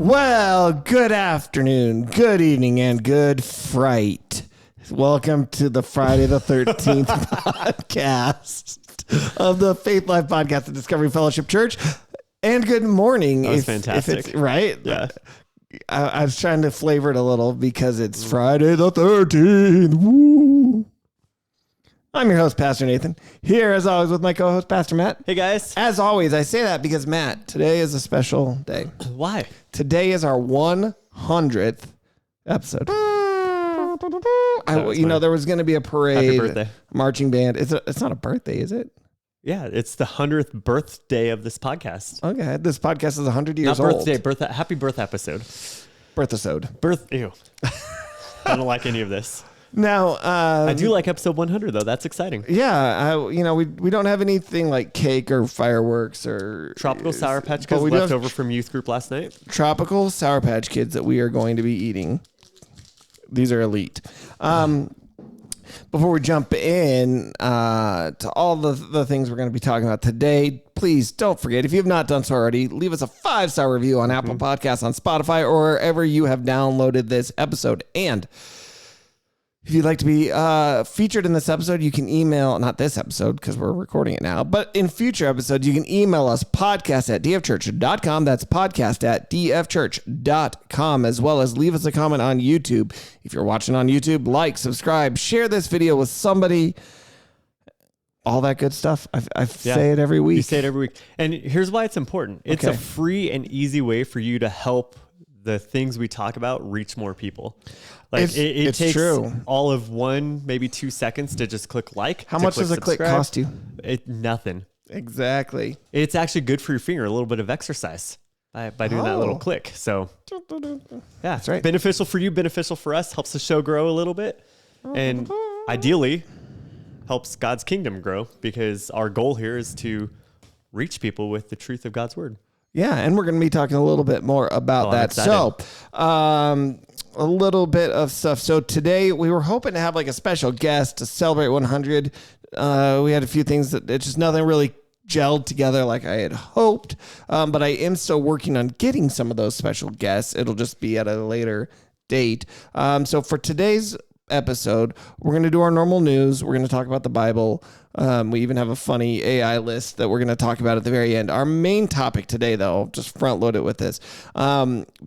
Well, good afternoon, good evening, and good fright. Welcome to the Friday the 13th podcast of the Faith Life Podcast at Discovery Fellowship Church. And good morning. That was fantastic. If it's, right? Yeah. I was trying to flavor it a little because it's Friday the 13th. Woo. I'm your host, Pastor Nathan, here as always with my co-host, Pastor Matt. Hey, guys. As always, I say that because, Matt, today is a special day. Why? Today is our 100th episode. There was going to be a parade. Happy birthday. Marching band. It's not a birthday, is it? Yeah, it's the 100th birthday of this podcast. Okay, this podcast is 100 years Not old. birthday, happy birth episode. Birthisode. Ew. I don't like any of this. Now, I do like episode 100, though. That's exciting. Yeah, we don't have anything like cake or fireworks or... Tropical Sour Patch Kids left over from youth group last night. Tropical Sour Patch Kids that we are going to be eating. These are elite. Before we jump in to all the things we're going to be talking about today, please don't forget, if you have not done so already, leave us a 5-star review on Apple Podcasts, on Spotify, or wherever you have downloaded this episode. And if you'd like to be featured in this episode, you can email, not this episode because we're recording it now, but in future episodes, you can email us podcast@dfchurch.com. That's podcast@dfchurch.com, as well as leave us a comment on YouTube. If you're watching on YouTube, like, subscribe, share this video with somebody. All that good stuff. I say it every week. You say it every week. And here's why it's important. It's a free and easy way for you to help the things we talk about reach more people. Like it takes all of 1, maybe 2 seconds to just click like. How much does a click cost you? Nothing. Exactly. It's actually good for your finger, a little bit of exercise by doing that little click. So yeah, that's right. Beneficial for you, beneficial for us, helps the show grow a little bit. And ideally helps God's kingdom grow, because our goal here is to reach people with the truth of God's word. Yeah, and we're going to be talking a little bit more about that. So, a little bit of stuff. So today we were hoping to have like a special guest to celebrate 100. We had a few things that it's just nothing really gelled together like I had hoped. But I am still working on getting some of those special guests. It'll just be at a later date. So for today's episode, we're going to do our normal news. We're going to talk about the Bible. We even have a funny AI list that we're going to talk about at the very end. Our main topic today, though, I'll just front load it with this,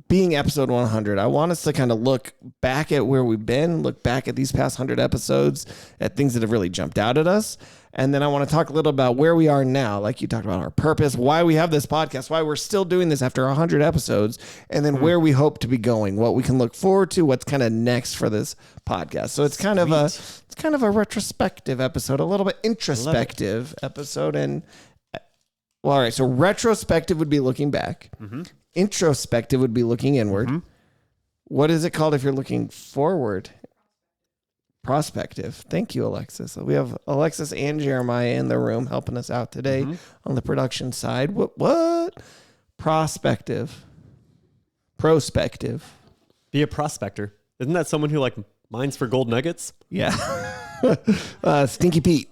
being episode 100. I want us to kind of look back at where we've been, look back at these past 100 episodes, at things that have really jumped out at us. And then I want to talk a little about where we are now, like you talked about our purpose, why we have this podcast, why we're still doing this after 100 episodes, and then where we hope to be going, what we can look forward to, what's kind of next for this podcast. So it's kind of a retrospective episode, a little bit introspective episode. And well, all right, so retrospective would be looking back. Introspective would be looking inward. What is it called if you're looking forward? Prospective. Thank you, Alexis. We have Alexis and Jeremiah in the room helping us out today on the production side. What? Prospective. Prospective. Be a prospector. Isn't that someone who like mines for gold nuggets? Yeah. Stinky Pete.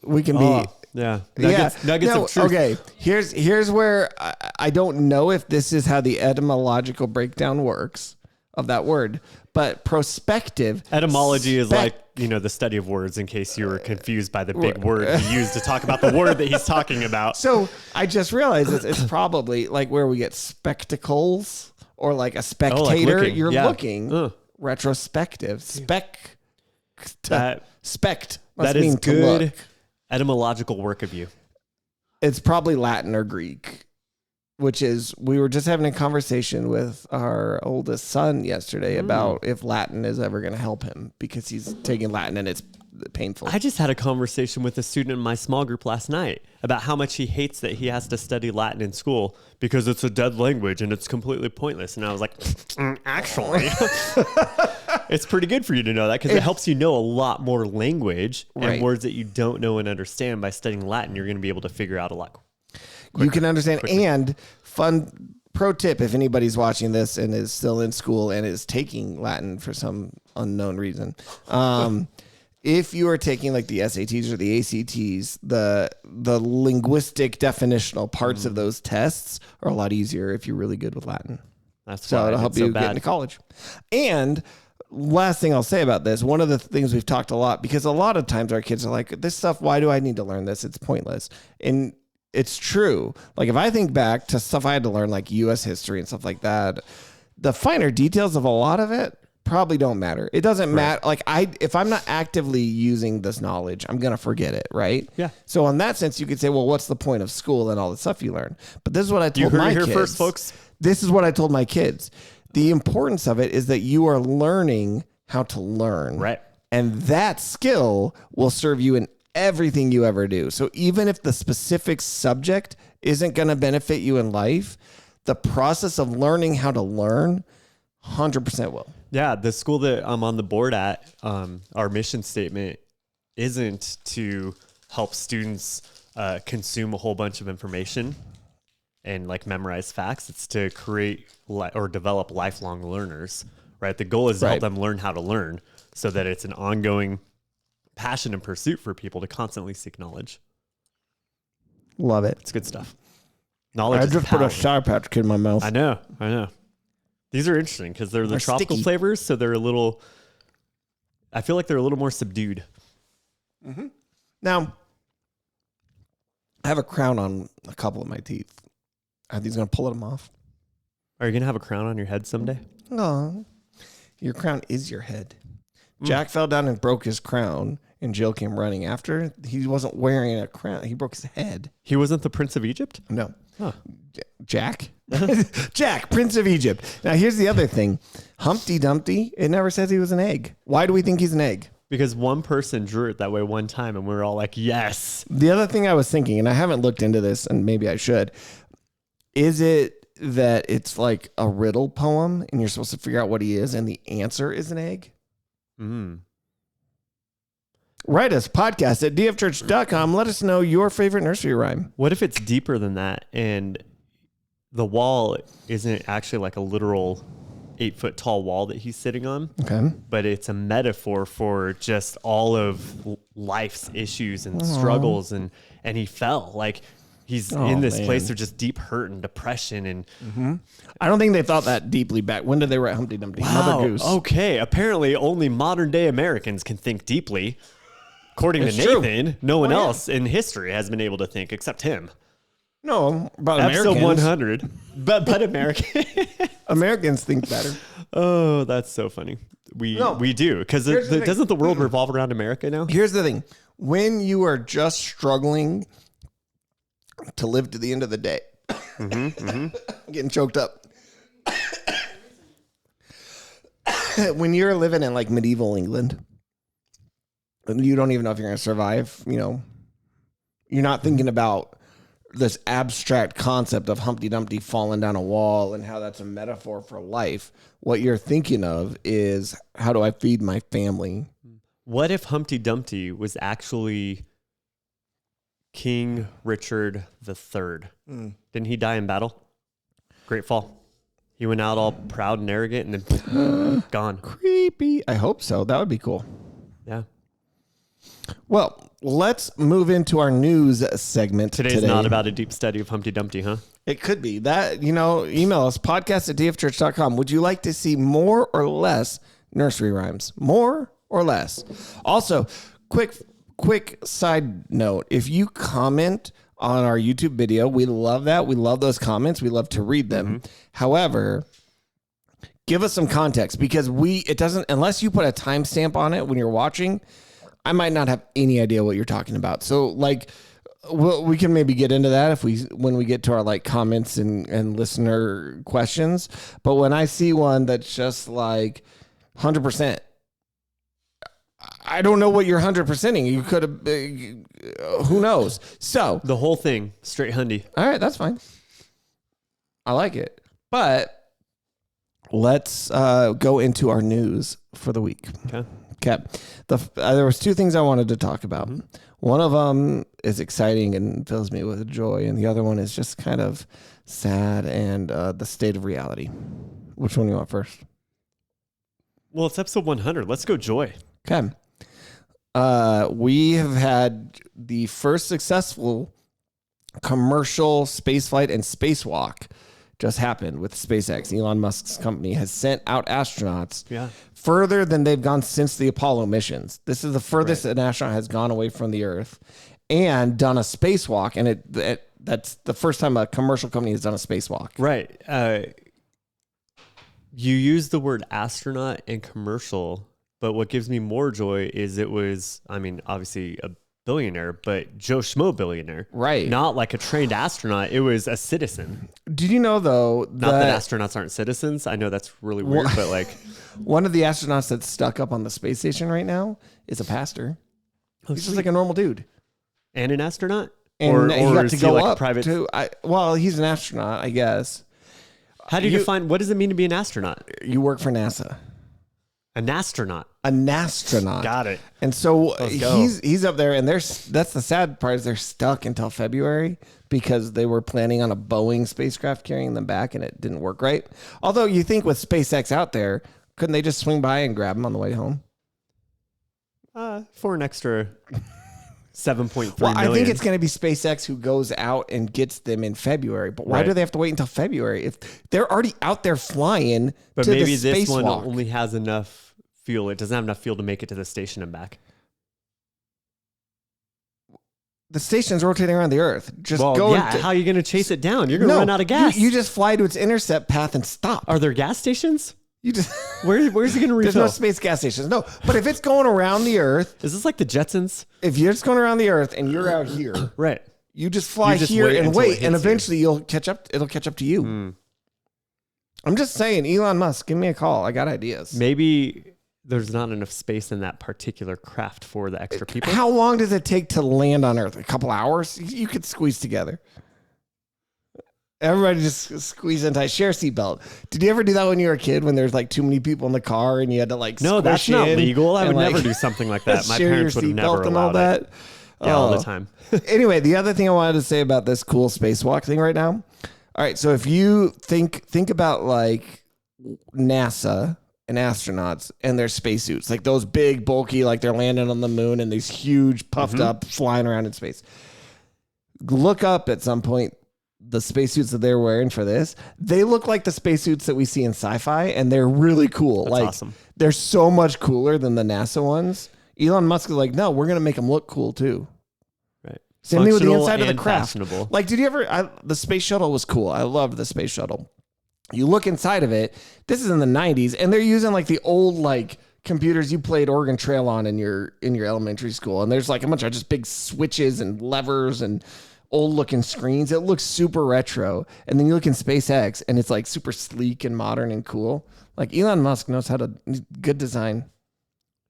We can be. Yeah. Nuggets of truth. Okay. Here's where I don't know if this is how the etymological breakdown works of that word, but prospective. Etymology is like, the study of words, in case you were confused by the big word he used to talk about the word that he's talking about. So I just realized it's probably like where we get spectacles or like a spectator. Like looking. You're looking. Retrospective. Spect. That Must is mean good look. Etymological work of you. It's probably Latin or Greek, which is, we were just having a conversation with our oldest son yesterday about if Latin is ever going to help him, because he's taking Latin and it's painful. I just had a conversation with a student in my small group last night about how much he hates that he has to study Latin in school because it's a dead language and it's completely pointless. And I was like, actually, it's pretty good for you to know that, because it helps you know a lot more language and words that you don't know and understand. By studying Latin, you're going to be able to figure out a lot quicker. You can understand. And fun pro tip, if anybody's watching this and is still in school and is taking Latin for some unknown reason, if you are taking like the SATs or the ACTs, the linguistic definitional parts of those tests are a lot easier if you're really good with Latin. That's so why it'll help you get into college. And last thing I'll say about this, one of the things we've talked a lot, because a lot of times our kids are like, this stuff, why do I need to learn this? It's pointless. And it's true. Like if I think back to stuff I had to learn, like U.S. history and stuff like that, the finer details of a lot of it probably don't matter. It doesn't matter. Like if I'm not actively using this knowledge, I'm going to forget it. Right. Yeah. So in that sense, you could say, well, what's the point of school and all the stuff you learn? But this is what I told my kids. You heard it here first, folks. This is what I told my kids. The importance of it is that you are learning how to learn. Right. And that skill will serve you in everything you ever do. So even if the specific subject isn't going to benefit you in life, the process of learning how to learn 100% will. Yeah. The school that I'm on the board at, our mission statement isn't to help students consume a whole bunch of information and like memorize facts. It's to create or develop lifelong learners, right? The goal is to help them learn how to learn so that it's an ongoing passion and pursuit for people to constantly seek knowledge. Love it. It's good stuff. Knowledge. I just put a Sour Patch Kid in my mouth. I know. These are interesting because they're tropical sticky flavors. So they're I feel like they're a little more subdued. Mm-hmm. Now, I have a crown on a couple of my teeth. Are these going to pull them off? Are you going to have a crown on your head someday? No. Your crown is your head. Jack fell down and broke his crown, and Jill came running after. He wasn't wearing a crown. He broke his head. He wasn't the Prince of Egypt? No. Huh. Jack? Jack, Prince of Egypt. Now, here's the other thing. Humpty Dumpty, it never says he was an egg. Why do we think he's an egg? Because one person drew it that way one time, and we were all like, yes. The other thing I was thinking, and I haven't looked into this, and maybe I should, is it that it's like a riddle poem and you're supposed to figure out what he is and the answer is an egg? Write us podcast at dfchurch.com. Let us know your favorite nursery rhyme. What if it's deeper than that and the wall isn't actually like a literal 8-foot tall wall that he's sitting on, but it's a metaphor for just all of life's issues and struggles, and he fell. Like he's in this place of just deep hurt and depression. And I don't think they thought that deeply back. When did they write Humpty Dumpty? Wow. Mother Goose. Okay. Apparently only modern day Americans can think deeply. According to Nathan, no one else in history has been able to think except him. No, but Episode Americans. 100. But American. Americans think better. Oh, that's so funny. We do. Because doesn't the world revolve around America now? Here's the thing. When you are just struggling to live to the end of the day, getting choked up. When you're living in like medieval England, and you don't even know if you're going to survive, you're not thinking about this abstract concept of Humpty Dumpty falling down a wall and how that's a metaphor for life. What you're thinking of is, how do I feed my family? What if Humpty Dumpty was actually King Richard III? Didn't he die in battle? Great fall. He went out all proud and arrogant and then gone. Creepy. I hope so. That would be cool. Yeah. Well, let's move into our news segment. Today's not about a deep study of Humpty Dumpty, huh? It could be. That, email us, podcast@dfchurch.com. Would you like to see more or less nursery rhymes? More or less? Also, quick side note. If you comment on our YouTube video, we love that. We love those comments. We love to read them. However, give us some context, because it doesn't, unless you put a timestamp on it when you're watching, I might not have any idea what you're talking about. So we can maybe get into that when we get to our comments and listener questions. But when I see one that's just 100%, I don't know what you're 100%ing. You could have, who knows? So the whole thing, straight Hundy. All right, that's fine. I like it. But let's go into our news for the week. Okay. There was two things I wanted to talk about. One of them is exciting and fills me with joy, and the other one is just kind of sad and the state of reality. Which one do you want first? Well, it's episode 100. Let's go joy. Okay. We have had the first successful commercial spaceflight and spacewalk just happened with SpaceX. Elon Musk's company has sent out astronauts Yeah. further than they've gone since the Apollo missions. This is the furthest an astronaut has gone away from the Earth and done a spacewalk. And that's the first time a commercial company has done a spacewalk. Right. You use the word astronaut and commercial, but what gives me more joy is it was, I mean, obviously a billionaire, but Joe Schmo billionaire. Right. Not like a trained astronaut. It was a citizen. Did you know, though, Not that astronauts aren't citizens. I know that's really weird, but like... One of the astronauts that's stuck up on the space station right now is a pastor. He's just like a normal dude. And an astronaut? And he got to go like up private... well, he's an astronaut, I guess. How do you define... What does it mean to be an astronaut? You work for NASA. An astronaut. An astronaut. Got it. And so he's up there, and that's the sad part is they're stuck until February because they were planning on a Boeing spacecraft carrying them back, and it didn't work right. Although you think with SpaceX out there, couldn't they just swing by and grab them on the way home? For an extra 7.3 well, million. I think it's going to be SpaceX who goes out and gets them in February. But why do they have to wait until February if they're already out there flying? But to maybe the this one spacewalk? only has enough fuel. It doesn't have enough fuel to make it to the station and back. The station's rotating around the Earth. Just how are you going to chase it down? You're going to run out of gas. You just fly to its intercept path and stop. Are there gas stations? You just where's it going to refill? There's no space gas stations. No, but if it's going around the Earth, is this like the Jetsons? If you're just going around the Earth and you're out here, right? You just fly here and wait, and eventually you'll catch up. It'll catch up to you. I'm just saying, Elon Musk, give me a call. I got ideas. Maybe there's not enough space in that particular craft for the extra people. How long does it take to land on Earth? A couple hours? You could squeeze together. Everybody just squeeze in tight. Share a seatbelt. Did you ever do that when you were a kid when there's like too many people in the car and you had to like No, that's not legal. I would never do something like that. My parents would have never allowed it. Yeah, all the time. Anyway, the other thing I wanted to say about this cool spacewalk thing right now. All right, so if you think about like NASA and astronauts and their spacesuits, like those big, bulky, like they're landing on the moon and these huge, puffed up, flying around in space. Look up at some point the spacesuits that they're wearing for this. They look like the spacesuits that we see in sci-fi, and they're really cool. That's like awesome. They're so much cooler than the NASA ones. Elon Musk is like, no, we're going to make them look cool too. Right. Same thing with the inside of the craft. Fashionable. Like, did you ever, the space shuttle was cool. I loved the space shuttle. You look inside of it, this is in the 90s, and they're using like the old, like, computers you played Oregon Trail on in your elementary school. And there's like a bunch of just big switches and levers and old looking screens. It looks super retro. And then you look in SpaceX and it's like super sleek and modern and cool. Like Elon Musk knows how to good design.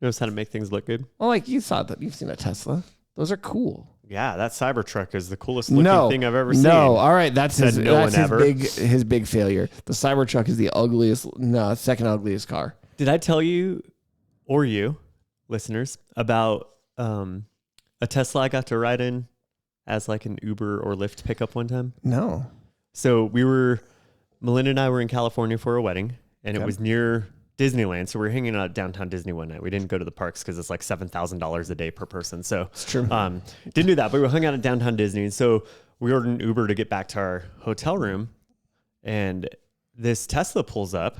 Knows how to make things look good. Well, like you saw that. You've seen a Tesla. Those are cool. Yeah, that Cybertruck is the coolest looking thing I've ever seen. No, all right, that's his big failure. The Cybertruck is the second ugliest car. Did I tell you, or you, listeners, about a Tesla I got to ride in as like an Uber or Lyft pickup one time? No. So Melinda and I were in California for a wedding, and it was near Disneyland. So we were hanging out at downtown Disney one night. We didn't go to the parks because it's like $7,000 a day per person. So it's true. Didn't do that, but we hung out at downtown Disney. And so we ordered an Uber to get back to our hotel room, and this Tesla pulls up,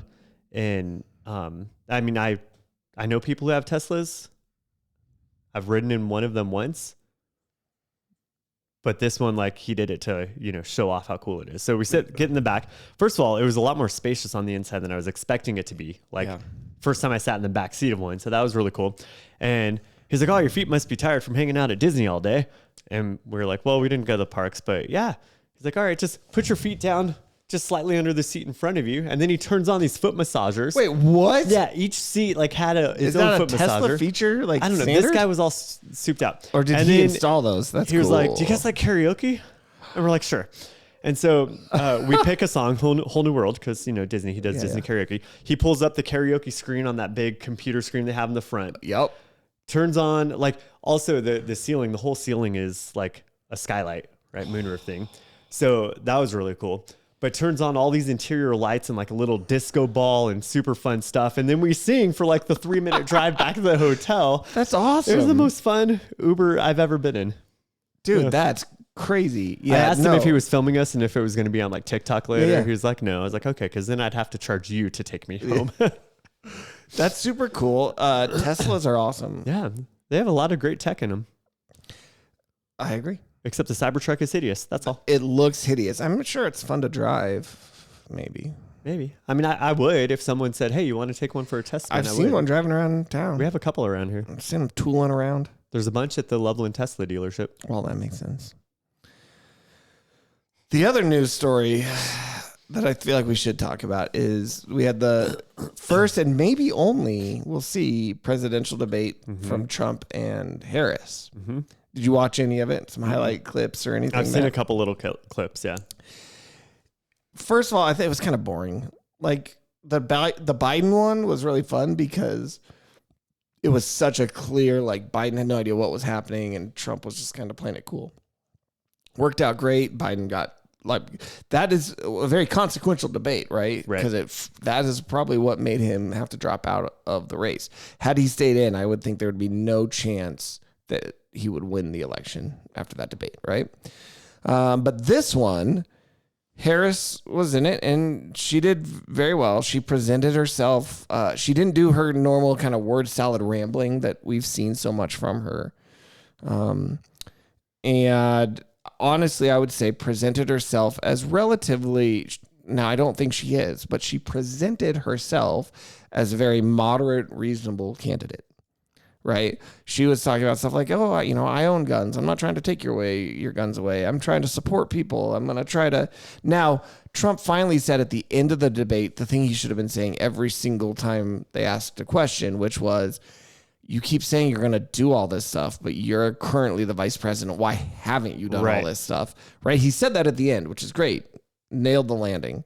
and I mean, I know people who have Teslas. I've ridden in one of them once. But this one, like, he did it to, show off how cool it is. So we get in the back. First of all, it was a lot more spacious on the inside than I was expecting it to be. Like, first time I sat in the back seat of one. So that was really cool. And he's like, oh, your feet must be tired from hanging out at Disney all day. And we were like, well, we didn't go to the parks, but yeah. He's like, all right, just put your feet down just slightly under the seat in front of you. And then he turns on these foot massagers. Wait, what? Yeah, each seat like had its own foot massager. Is that a Tesla feature? Like, I don't know. standard? This guy was all souped out. Or did he install those? That's cool. He was like, do you guys like karaoke? And we're like, sure. And so we pick a song, Whole New World, because, Disney, he does Disney karaoke. He pulls up the karaoke screen on that big computer screen they have in the front. Yep. Turns on, like, also the ceiling, the whole ceiling is like a skylight, right? Moonroof thing. So that was really cool. But turns on all these interior lights and like a little disco ball and super fun stuff. And then we sing for like the 3-minute drive back to the hotel. That's awesome. It was the most fun Uber I've ever been in. Dude, that's crazy. Yeah, I asked him if he was filming us and if it was going to be on like TikTok later. Yeah. He was like, no. I was like, okay, because then I'd have to charge you to take me home. That's super cool. Teslas are awesome. Yeah, they have a lot of great tech in them. I agree. Except the Cybertruck is hideous. That's all. It looks hideous. I'm sure it's fun to drive. Maybe. I mean, I would if someone said, hey, you want to take one for a test? I've seen one driving around town. We have a couple around here. I've seen them tooling around. There's a bunch at the Loveland Tesla dealership. Well, that makes sense. The other news story that I feel like we should talk about is we had the first and maybe only, we'll see, presidential debate from Trump and Harris. Did you watch any of it? Some highlight clips or anything? I've seen a couple little clips, yeah. First of all, I think it was kind of boring. Like the Biden one was really fun because it was such a clear, like Biden had no idea what was happening and Trump was just kind of playing it cool. Worked out great. Biden got like, that is a very consequential debate, right? Because that is probably what made him have to drop out of the race. Had he stayed in, I would think there would be no chance that he would win the election after that debate, right? But this one, Harris was in it and she did very well. She presented herself. She didn't do her normal kind of word salad rambling that we've seen so much from her. And honestly, I would say presented herself as relatively, now I don't think she is, but she presented herself as a very moderate, reasonable candidate, right? She was talking about stuff like, oh, I own guns. I'm not trying to take your guns away. I'm trying to support people. I'm going to try to. Now, Trump finally said at the end of the debate, the thing he should have been saying every single time they asked a question, which was, you keep saying you're going to do all this stuff, but you're currently the vice president. Why haven't you done all this stuff? Right? He said that at the end, which is great. Nailed the landing.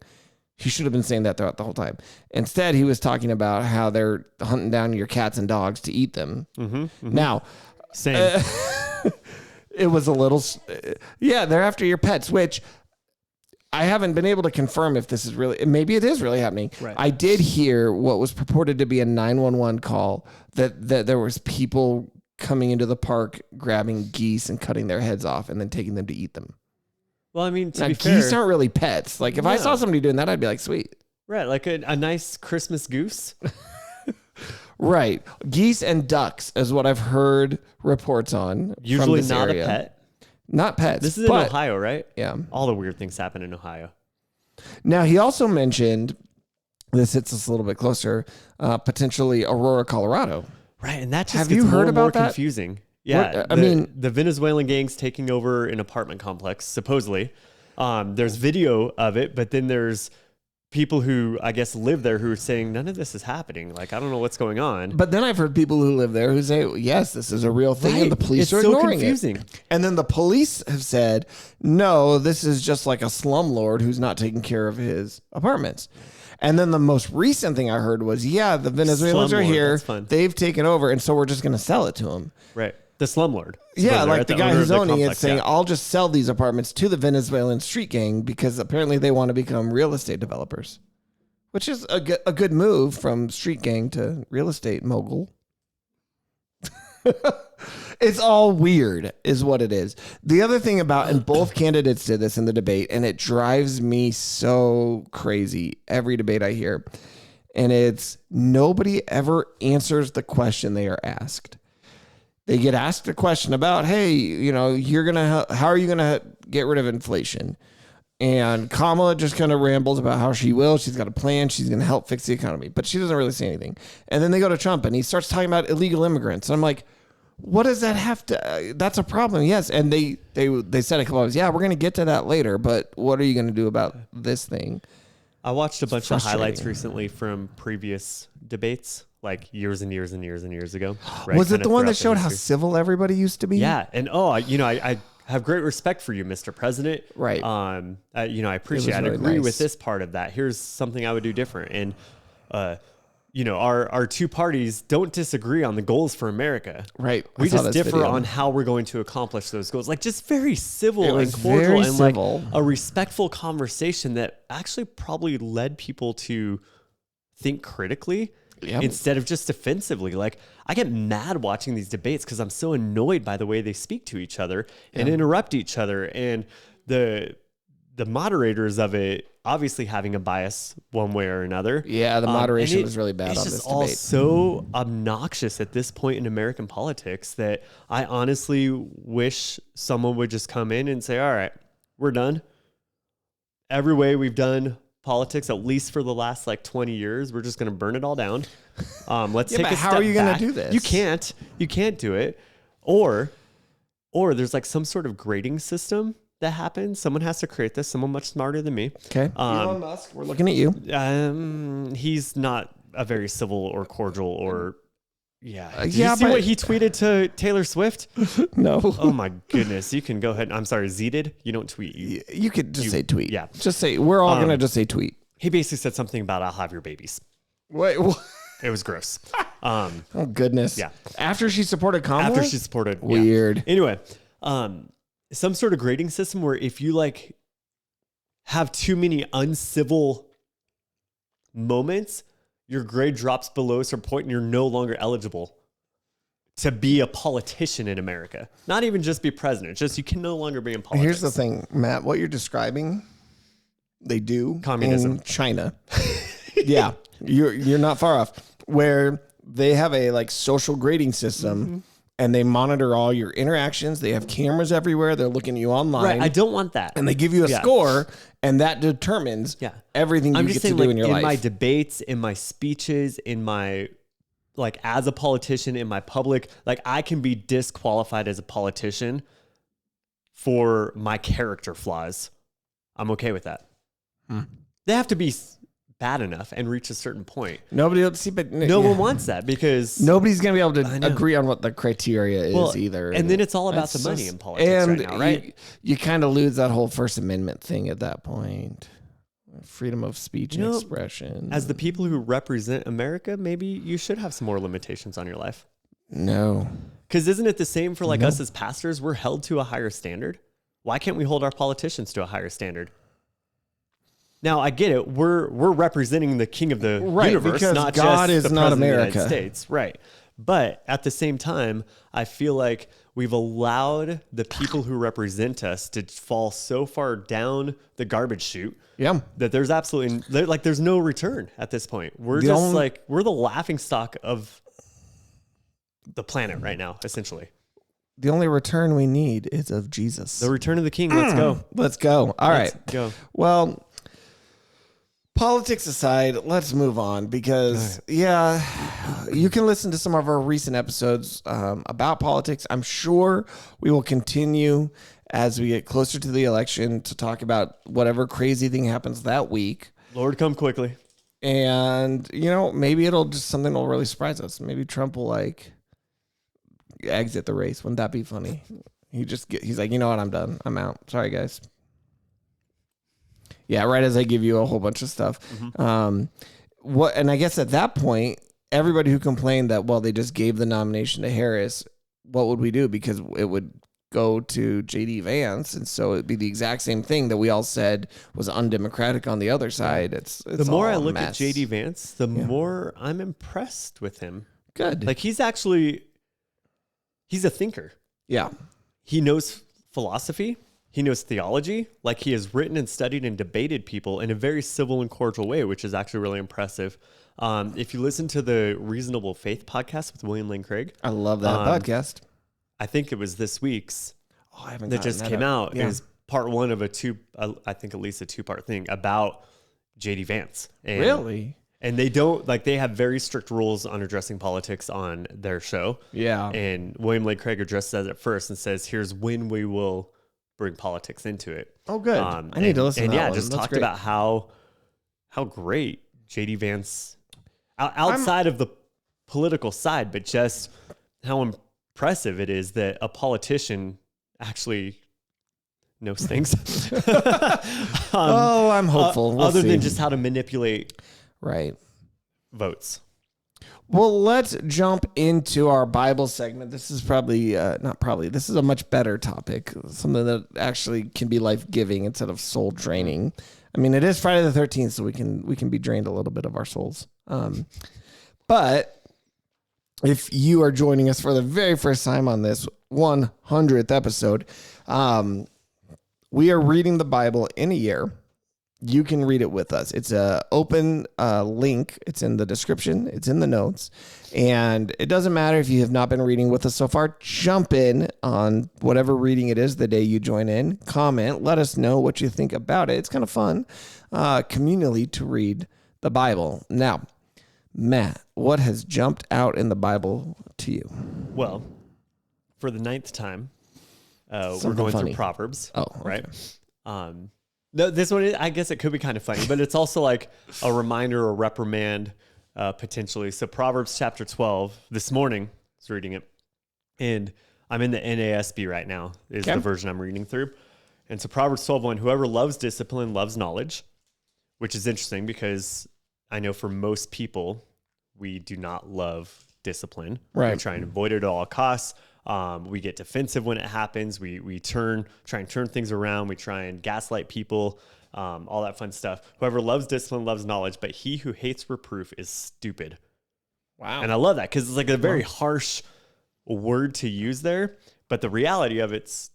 He should have been saying that throughout the whole time. Instead, he was talking about how they're hunting down your cats and dogs to eat them. Now, same. It was a little, they're after your pets, which I haven't been able to confirm if this is really, maybe it is really happening. Right. I did hear what was purported to be a 911 call that there was people coming into the park, grabbing geese and cutting their heads off and then taking them to eat them. Well, I mean, now, geese aren't really pets. Like if I saw somebody doing that, I'd be like, sweet. Right. Like a nice Christmas goose. Right. Geese and ducks is what I've heard reports on. Usually from this not area. a pet. Not pets. This is in Ohio, right? Yeah. All the weird things happen in Ohio. Now, he also mentioned, this hits us a little bit closer, potentially Aurora, Colorado. Right. And that just Have gets you heard about more that? Confusing. Yeah. The Venezuelan gangs taking over an apartment complex, supposedly. There's video of it, but then there's people who I guess live there who are saying none of this is happening. Like, I don't know what's going on. But then I've heard people who live there who say, yes, this is a real thing. And the police are ignoring it. And then the police have said, no, this is just like a slumlord who's not taking care of his apartments. And then the most recent thing I heard was, the Venezuelans are here. They've taken over. And so we're just going to sell it to them. Right. The slumlord. Yeah, like the guy who's owning it saying, I'll just sell these apartments to the Venezuelan street gang because apparently they want to become real estate developers, which is a good move from street gang to real estate mogul. It's all weird is what it is. The other thing about, and both candidates did this in the debate, and it drives me so crazy every debate I hear, and it's nobody ever answers the question they are asked. They get asked a question about, hey, how are you going to get rid of inflation? And Kamala just kind of rambles about how she will. She's got a plan. She's going to help fix the economy. But she doesn't really say anything. And then they go to Trump and he starts talking about illegal immigrants. And I'm like, what does that have to, that's a problem. Yes. And they said a couple of times, we're going to get to that later. But what are you going to do about this thing? I watched a bunch of highlights recently from previous debates, like years and years and years and years ago. Right? Was it the one that showed how civil everybody used to be? Yeah. And I have great respect for you, Mr. President. Right. I appreciate it. I agree with this part of that. Here's something I would do different. And, our two parties don't disagree on the goals for America. Right. We just differ on how we're going to accomplish those goals. Like just very civil and cordial and like a respectful conversation that actually probably led people to think critically. instead of just defensively. Like, I get mad watching these debates because I'm so annoyed by the way they speak to each other and interrupt each other. And the moderators of it obviously having a bias one way or another. Yeah, the moderation was really bad on this debate. It's just all so obnoxious at this point in American politics that I honestly wish someone would just come in and say, all right, we're done. Every way we've done politics, at least for the last like 20 years, we're just going to burn it all down. Let's take a step back. How are you going to do this? You can't do it. Or there's like some sort of grading system that happens. Someone has to create this. Someone much smarter than me. Okay. Elon Musk, we're looking at you. He's not a very civil or cordial or Did you see what he tweeted to Taylor Swift? No. Oh my goodness. You can go ahead. I'm sorry, Zeded. You don't tweet. You could just say tweet. Yeah. Just say, we're all going to just say tweet. He basically said something about I'll have your babies. Wait, what? It was gross. Oh goodness. Yeah. After she supported Kamala? After she supported. Weird. Yeah. Anyway, some sort of grading system where if you like have too many uncivil moments, your grade drops below a certain point and you're no longer eligible to be a politician in America. Not even just be president, just you can no longer be in politics. Here's the thing, Matt, what you're describing, they do communism in China. Yeah, you're not far off, where they have a like social grading system and they monitor all your interactions. They have cameras everywhere. They're looking at you online. Right, I don't want that. And they give you a score, and that determines everything you get to do in your life. In my debates, in my speeches, in my, like, as a politician, in my public, like, I can be disqualified as a politician for my character flaws. I'm okay with that. They have to be bad enough and reach a certain point. Nobody will see, but no one wants that because nobody's going to be able to agree on what the criteria is either. And then it's all about the money in politics right now, right? You kind of lose that whole First Amendment thing at that point. Freedom of speech and expression. As the people who represent America, maybe you should have some more limitations on your life. No. Because isn't it the same for like us as pastors? We're held to a higher standard. Why can't we hold our politicians to a higher standard? Now, I get it. We're representing the king of the universe, not God just is the not president of the America. United States. Right. But at the same time, I feel like we've allowed the people who represent us to fall so far down the garbage chute that there's absolutely like there's no return at this point. We're we're the laughing stock of the planet right now, essentially. The only return we need is of Jesus. The return of the king. Let's go. Let's go. All right. Let's go. Well, politics aside, let's move on because, you can listen to some of our recent episodes about politics. I'm sure we will continue as we get closer to the election to talk about whatever crazy thing happens that week. Lord, come quickly. And, maybe it'll just something will really surprise us. Maybe Trump will exit the race. Wouldn't that be funny? He's like, you know what? I'm done. I'm out. Sorry, guys. Yeah, right as I give you a whole bunch of stuff. And I guess at that point, everybody who complained that, they just gave the nomination to Harris, what would we do? Because it would go to J.D. Vance, and so it'd be the exact same thing that we all said was undemocratic on the other side. It's the more I look at J.D. Vance, the more I'm impressed with him. Good. Like he's a thinker. Yeah. He knows philosophy. He knows theology. Like he has written and studied and debated people in a very civil and cordial way, which is actually really impressive. If you listen to the Reasonable Faith podcast with William Lane Craig. I love that podcast. I think it was this week's that just came out. It was part one of I think at least a two-part thing about J.D. Vance. And, really? And they have very strict rules on addressing politics on their show. Yeah. And William Lane Craig addresses it first and says, here's when we will bring politics into it. Oh, good. I need to listen to that one. Just talked about how great J.D. Vance, outside of the political side, but just how impressive it is that a politician actually knows things. I'm hopeful. We'll other see. than just how to manipulate votes. Well, let's jump into our Bible segment. This is this is a much better topic, something that actually can be life-giving instead of soul-draining. I mean, it is Friday the 13th, so we can be drained a little bit of our souls. But if you are joining us for the very first time on this 100th episode, we are reading the Bible in a year. You can read it with us. It's a open link. It's in the description. It's in the notes. And it doesn't matter if you have not been reading with us so far. Jump in on whatever reading it is the day you join in. Comment. Let us know what you think about it. It's kind of fun communally to read the Bible. Now, Matt, what has jumped out in the Bible to you? Well, for the 9th time, we're going through Proverbs. Oh, okay. Right. No, this one, I guess it could be kind of funny, but it's also like a reminder or reprimand potentially. So Proverbs chapter 12, this morning, I was reading it, and I'm in the NASB right now, is the version I'm reading through. And so Proverbs 12:1, whoever loves discipline loves knowledge, which is interesting because I know for most people, we do not love discipline. Right. We try and avoid it at all costs. We get defensive when it happens. We try and turn things around. We try and gaslight people, all that fun stuff. Whoever loves discipline loves knowledge, but he who hates reproof is stupid. Wow. And I love that because it's like a very harsh word to use there, but the reality of it's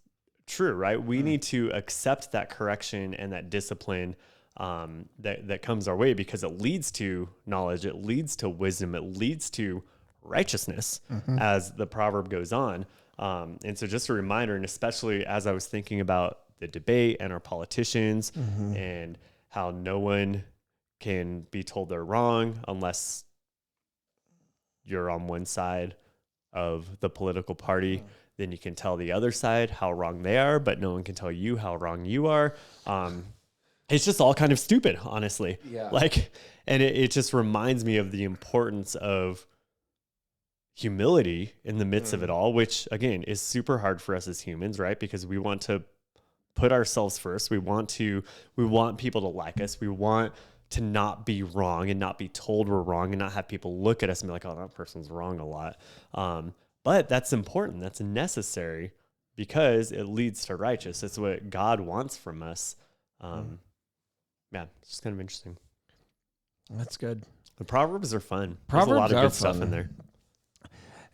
true, right? We need to accept that correction and that discipline that comes our way because it leads to knowledge, it leads to wisdom, it leads to righteousness as the proverb goes on. And so just a reminder, and especially as I was thinking about the debate and our politicians and how no one can be told they're wrong unless you're on one side of the political party, then you can tell the other side how wrong they are, but no one can tell you how wrong you are. It's just all kind of stupid, honestly. Yeah. And it just reminds me of the importance of humility in the midst of it all, which again is super hard for us as humans, right? Because we want to put ourselves first. We want people to like us. We want to not be wrong and not be told we're wrong and not have people look at us and be like, oh, that person's wrong a lot. But that's important. That's necessary because it leads to righteousness. It's what God wants from us. Yeah, it's just kind of interesting. That's good. The Proverbs are fun. Proverbs There's a lot of are good stuff fun. in there.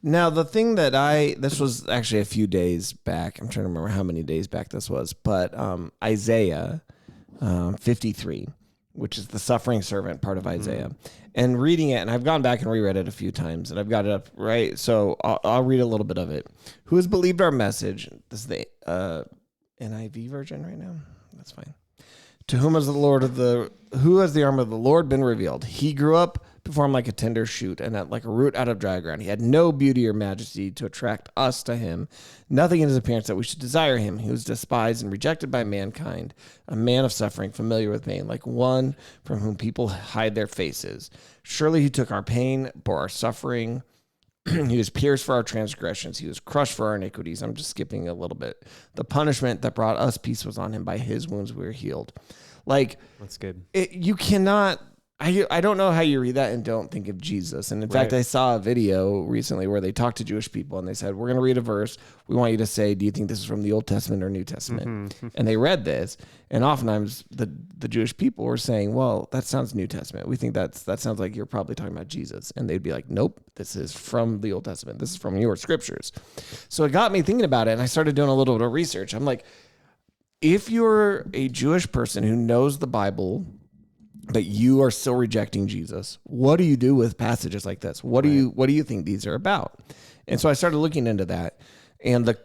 Now, the thing that this was actually a few days back. I'm trying to remember how many days back this was, but Isaiah 53, which is the suffering servant part of Isaiah, and reading it, and I've gone back and reread it a few times, and I've got it up, right? So I'll read a little bit of it. Who has believed our message? This is the NIV version right now. That's fine. To whom has the arm of the Lord been revealed? He grew up before him like a tender shoot and like a root out of dry ground. He had no beauty or majesty to attract us to him. Nothing in his appearance that we should desire him. He was despised and rejected by mankind, a man of suffering, familiar with pain, like one from whom people hide their faces. Surely he took our pain, bore our suffering. He was pierced for our transgressions. He was crushed for our iniquities. I'm just skipping a little bit. The punishment that brought us peace was on him. By his wounds we were healed. Like, that's good. You cannot. I don't know how you read that and don't think of Jesus. And in fact, I saw a video recently where they talked to Jewish people and they said, we're going to read a verse. We want you to say, do you think this is from the Old Testament or New Testament? And they read this. And oftentimes the Jewish people were saying, well, that sounds New Testament. We think that sounds like you're probably talking about Jesus. And they'd be like, nope, this is from the Old Testament. This is from your scriptures. So it got me thinking about it. And I started doing a little bit of research. I'm like, if you're a Jewish person who knows the Bible, but you are still rejecting Jesus, what do you do with passages like this? What do you think these are about? And so I started looking into that, and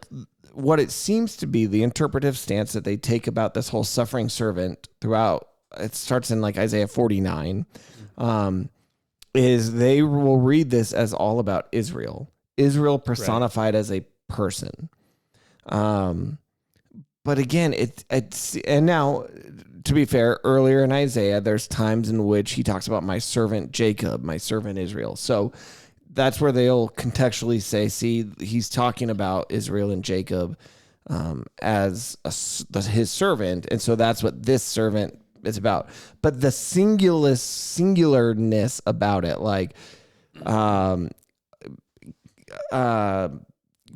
what it seems to be the interpretive stance that they take about this whole suffering servant throughout. It starts in like Isaiah 49, is they will read this as all about Israel personified as a person. But again, it's and now, to be fair, earlier in Isaiah, there's times in which he talks about my servant Jacob, my servant Israel. So that's where they'll contextually say, see, he's talking about Israel and Jacob as his servant. And so that's what this servant is about. But the singularness about it, like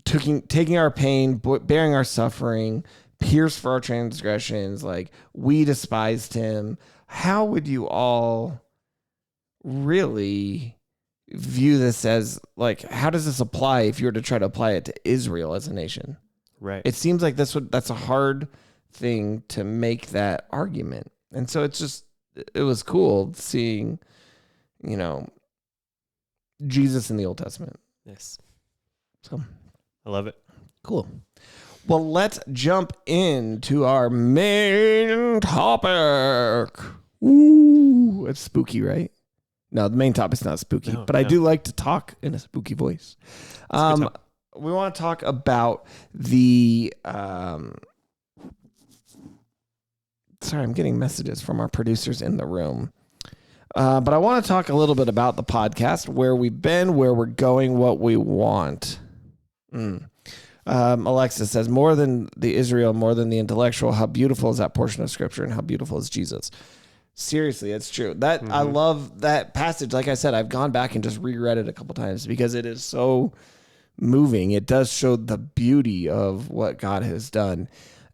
taking our pain, bearing our suffering, pierced for our transgressions, like we despised him. How would you all really view this as like, how does this apply if you were to try to apply it to Israel as a nation? Right. It seems like that's a hard thing to make that argument. And so it was cool seeing, Jesus in the Old Testament. Yes. So I love it. Cool. Well, let's jump into our main topic. Ooh, it's spooky, right? No, the main topic's not spooky, but I do like to talk in a spooky voice. We want to talk about the... sorry, I'm getting messages from our producers in the room. But I want to talk a little bit about the podcast, where we've been, where we're going, what we want. Alexa says, more than the Israel, more than the intellectual, how beautiful is that portion of scripture and how beautiful is Jesus? Seriously, it's true. I love that passage. Like I said, I've gone back and just reread it a couple times because it is so moving. It does show the beauty of what God has done.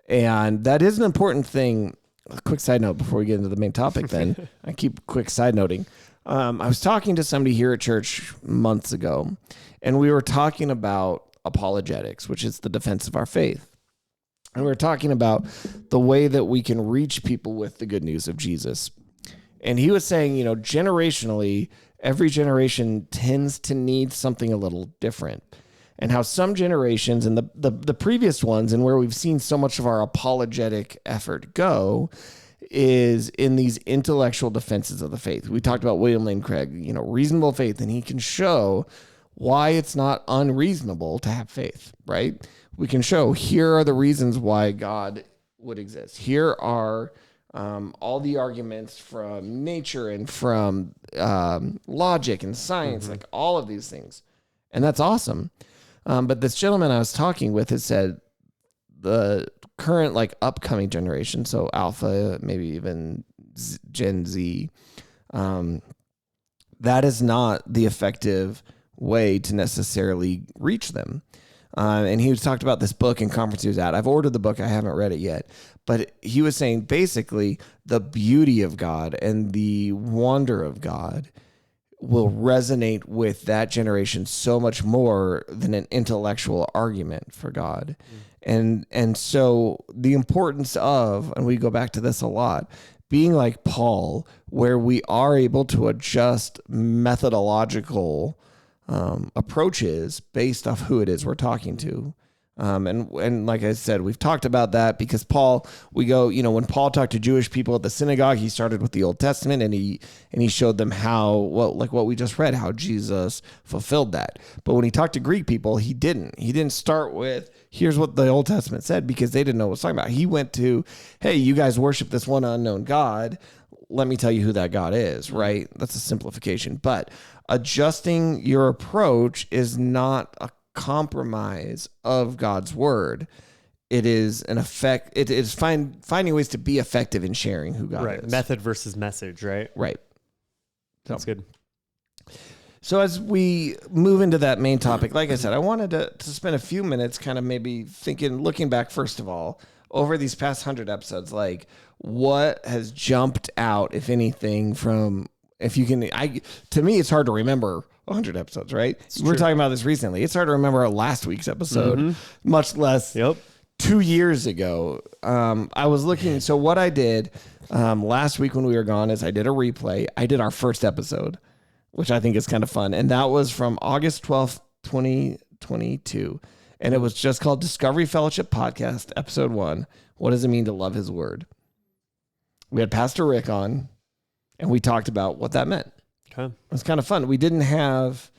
And that is an important thing. A quick side note before we get into the main topic then. I keep quick side noting. I was talking to somebody here at church months ago, and we were talking about apologetics, which is the defense of our faith. And we were talking about the way that we can reach people with the good news of Jesus. And he was saying, generationally, every generation tends to need something a little different. And how some generations and the previous ones, and where we've seen so much of our apologetic effort go, is in these intellectual defenses of the faith. We talked about William Lane Craig, reasonable faith, and he can show why it's not unreasonable to have faith, right? We can show, here are the reasons why God would exist. Here are all the arguments from nature and from logic and science, like all of these things. And that's awesome. But this gentleman I was talking with has said the current, upcoming generation, so Alpha, maybe even Gen Z, that is not the effective way to necessarily reach them. And he was talked about this book in conference he was at. I've ordered the book. I haven't read it yet. But he was saying basically the beauty of God and the wonder of God will resonate with that generation so much more than an intellectual argument for God. And so the importance of, and we go back to this a lot, being like Paul, where we are able to adjust methodological approaches based off who it is we're talking to. And like I said, we've talked about that because Paul, when Paul talked to Jewish people at the synagogue, he started with the Old Testament and he showed them what we just read, how Jesus fulfilled that. But when he talked to Greek people, he didn't start with, here's what the Old Testament said, because they didn't know what it was talking about. He went to, hey, you guys worship this one unknown God. Let me tell you who that God is, right? That's a simplification. But adjusting your approach is not a compromise of God's word. It is an effect. It is finding ways to be effective in sharing who God is. Method versus message, right? Right. That's good. So as we move into that main topic, like I said, I wanted to spend a few minutes kind of maybe looking back, first of all, over these past 100 episodes, like what has jumped out, if anything, from, if you can, to me, it's hard to remember 100 episodes, right? We're talking about this recently. It's hard to remember last week's episode, much less 2 years ago. I was looking. So what I did last week when we were gone is I did a replay. I did our first episode, which I think is kind of fun. And that was from August 12th, 2022. And it was just called Discovery Fellowship Podcast, Episode 1. What does it mean to love his word? We had Pastor Rick on, and we talked about what that meant. Okay. It was kind of fun. We didn't have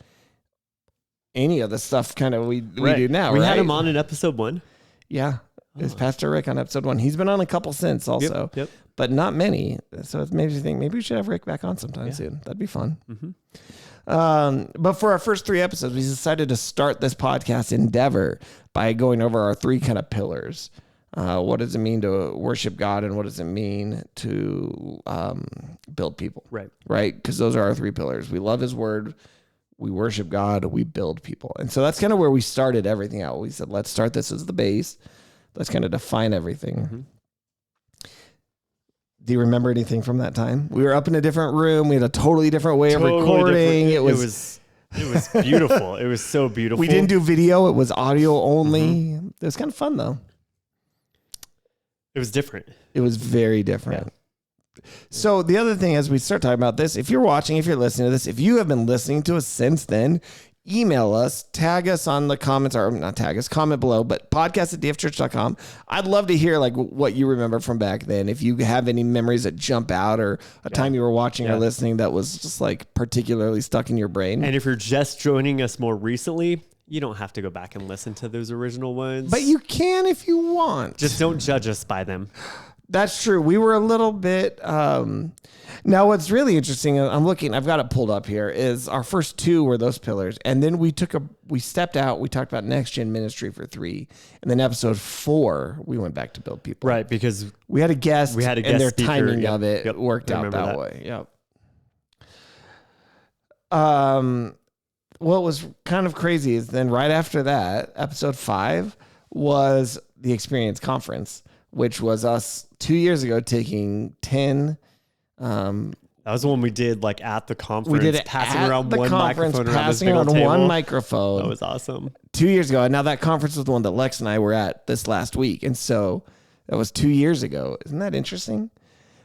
any of the stuff kind of we do now, We right? had him on in Episode 1. Yeah. It's Pastor Rick on Episode 1. He's been on a couple since also, but not many. So it makes you think maybe we should have Rick back on sometime soon. That'd be fun. But for our first 3 episodes, we decided to start this podcast endeavor by going over our 3 kind of pillars. What does it mean to worship God, and what does it mean to build people? Right? Because those are our 3 pillars. We love his word, we worship God, we build people. And so that's kind of where we started everything out. We said, let's start this as the base. Let's kind of define everything. Do you remember anything from that time? We were up in a different room. We had a totally different way of recording. It was It was beautiful. It was so beautiful. We didn't do video. It was audio only. It was kind of fun, though. It was different. It was very different. Yeah. So the other thing, as we start talking about this, if you're watching, if you're listening to this, if you have been listening to us since then, email us, tag us on the comments, or not tag us, comment below, but podcast@dfchurch.com. I'd love to hear like what you remember from back then. If you have any memories that jump out or a time you were watching or listening that was just like particularly stuck in your brain. And if you're just joining us more recently, you don't have to go back and listen to those original ones. But you can if you want. Just don't judge us by them. That's true. We were a little bit... now, what's really interesting, I'm looking, I've got it pulled up here, is our first two were those pillars. And then we stepped out, we talked about next gen ministry for 3. And then episode 4, we went back to build people. Right, because we had a guest, and their speaker, timing of it worked out that way. Yep. What was kind of crazy is then right after that, episode 5 was the Experience Conference, which was us 2 years ago taking 10. That was the one we did like at the conference. We did it passing at around the one conference, microphone passing around around one table. microphone. That was awesome. 2 years ago. And now that conference was the one that Lex and I were at this last week. And so that was 2 years ago. Isn't that interesting?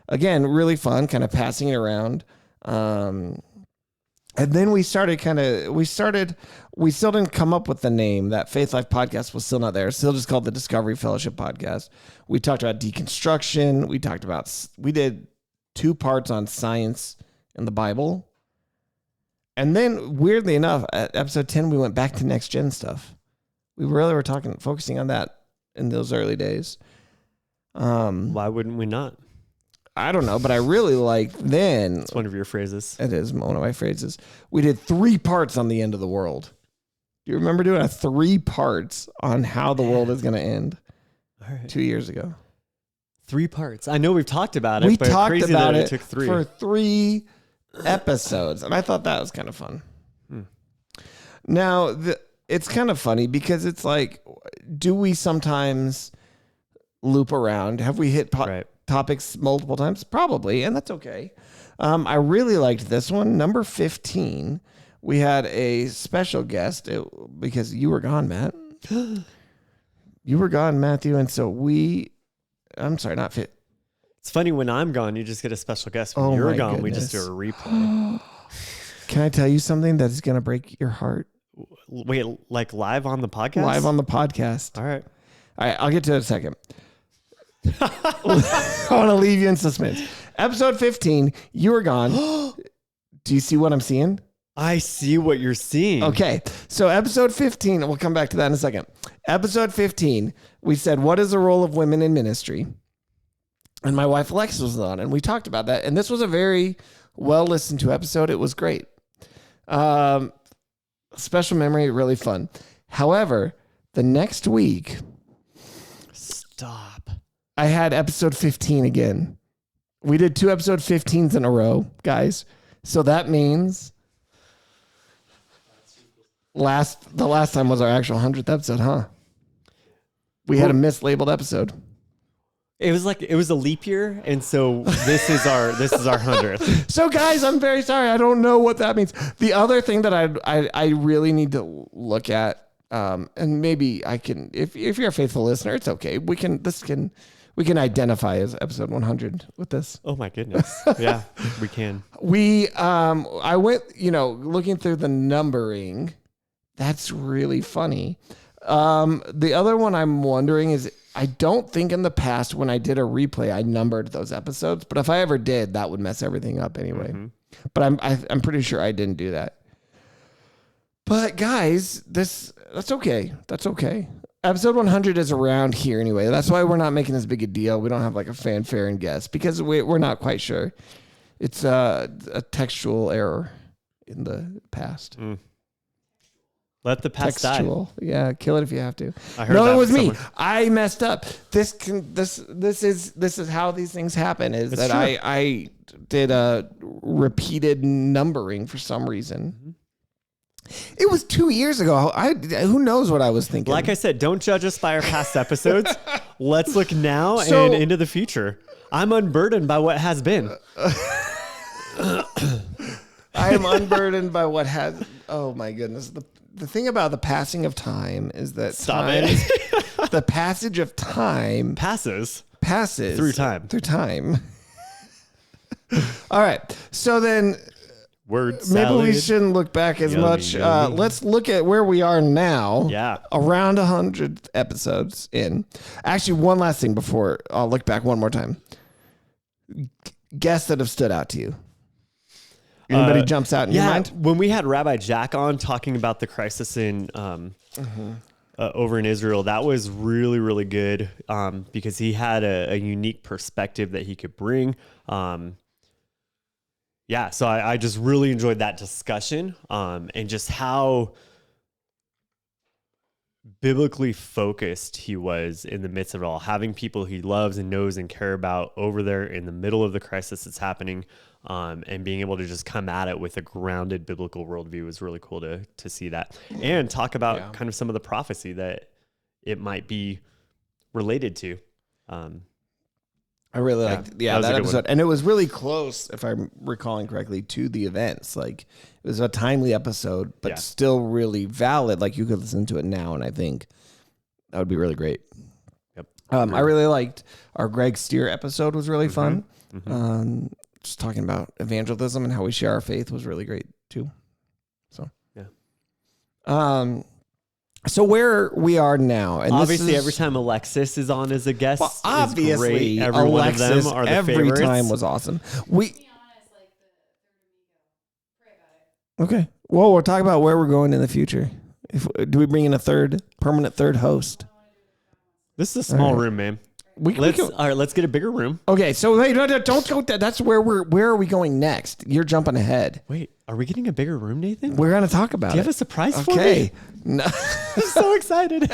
Again, really fun, kind of passing it around. And then we still didn't come up with the name. That Faith Life podcast was still not there. It's still just called the Discovery Fellowship Podcast. We talked about deconstruction. We did 2 parts on science and the Bible. And then weirdly enough, at episode 10, we went back to next gen stuff. We really were focusing on that in those early days. Why wouldn't we not? I don't know, but I really like then. It's one of your phrases. It is one of my phrases. We did 3 parts on the end of the world. Do you remember doing 3 parts on how the world is going to end? All right. 2 years ago. 3 parts. I know we've talked about it. We but talked crazy about that it took 3 for 3 episodes, and I thought that was kind of fun. Now, it's kind of funny because it's like, do we sometimes loop around? Have we hit topics multiple times? Probably, and that's okay. I really liked this one, number 15. We had a special guest because you were gone, Matt. You were gone, Matthew, and so I'm sorry, not fit. It's funny when I'm gone, you just get a special guest. When you're gone, goodness. we just do a replay. Can I tell you something that is going to break your heart? Wait, like live on the podcast? Live on the podcast. All right, I'll get to it in a second. I want to leave you in suspense. Episode 15, you were gone. Do you see what I'm seeing? I see what you're seeing. Okay, so episode 15, we'll come back to that in a second. Episode 15, we said, what is the role of women in ministry? And my wife Alexis was on, and we talked about that. And this was a very well listened to episode. It was great. Special memory, really fun. However, the next week, stop. I had episode 15 again. We did 2 episode 15s in a row, guys. So that means the last time was our actual 100th episode, huh? We had a mislabeled episode. It was a leap year, and so this is our 100th. So guys, I'm very sorry. I don't know what that means. The other thing that I really need to look at, and maybe I can, if you're a faithful listener, it's okay. We can identify as episode 100 with this. Oh my goodness. Yeah, we can. I went, looking through the numbering. That's really funny. The other one I'm wondering is, I don't think in the past when I did a replay, I numbered those episodes, but if I ever did, that would mess everything up anyway. Mm-hmm. But I'm pretty sure I didn't do that. But guys, that's okay. That's okay. Episode 100 is around here anyway. That's why we're not making this big a deal. We don't have like a fanfare and guest because we're not quite sure. It's a textual error in the past. Let the past textual. Die. Yeah, kill it if you have to. I heard no, it was me. Someone. I messed up. This is how these things happen. Is it's that true. I did a repeated numbering for some reason. Mm-hmm. It was 2 years ago. Who knows what I was thinking? Like I said, don't judge us by our past episodes. Let's look now and into the future. I'm unburdened by what has been. I am unburdened by what has. Oh my goodness. The thing about the passing of time is that the passage of time passes through time. All right. So then maybe we shouldn't look back as much. Let's look at where we are now. Yeah. Around 100 episodes in. Actually, one last thing before I'll look back one more time. Guests that have stood out to you. Anybody jumps out in your mind? When we had Rabbi Jack on talking about the crisis in over in Israel, that was really, really good because he had a unique perspective that he could bring. So I just really enjoyed that discussion and just how biblically focused he was in the midst of it all, having people he loves and knows and care about over there in the middle of the crisis that's happening, and being able to just come at it with a grounded biblical worldview was really cool to see that and talk about kind of some of the prophecy that it might be related to. I really liked that episode. And it was really close, if I'm recalling correctly, to the events. Like, it was a timely episode, but still really valid. Like, you could listen to it now, and I think that would be really great. Yep. I really liked our Greg Steer episode was really fun. Just talking about evangelism and how we share our faith was really great, too. So, so where we are now, and obviously every time Alexis is on as a guest, obviously is great. Every one of them are the every favorites. time was awesome. Okay. Well, we'll talk about where we're going in the future. Do we bring in a permanent third host? This is a small room, man. All right, let's get a bigger room. Okay, so wait, don't go. That's where are we going next? You're jumping ahead. Wait, are we getting a bigger room, Nathan? We're going to talk about it. Do you have a surprise for me? No. I'm so excited.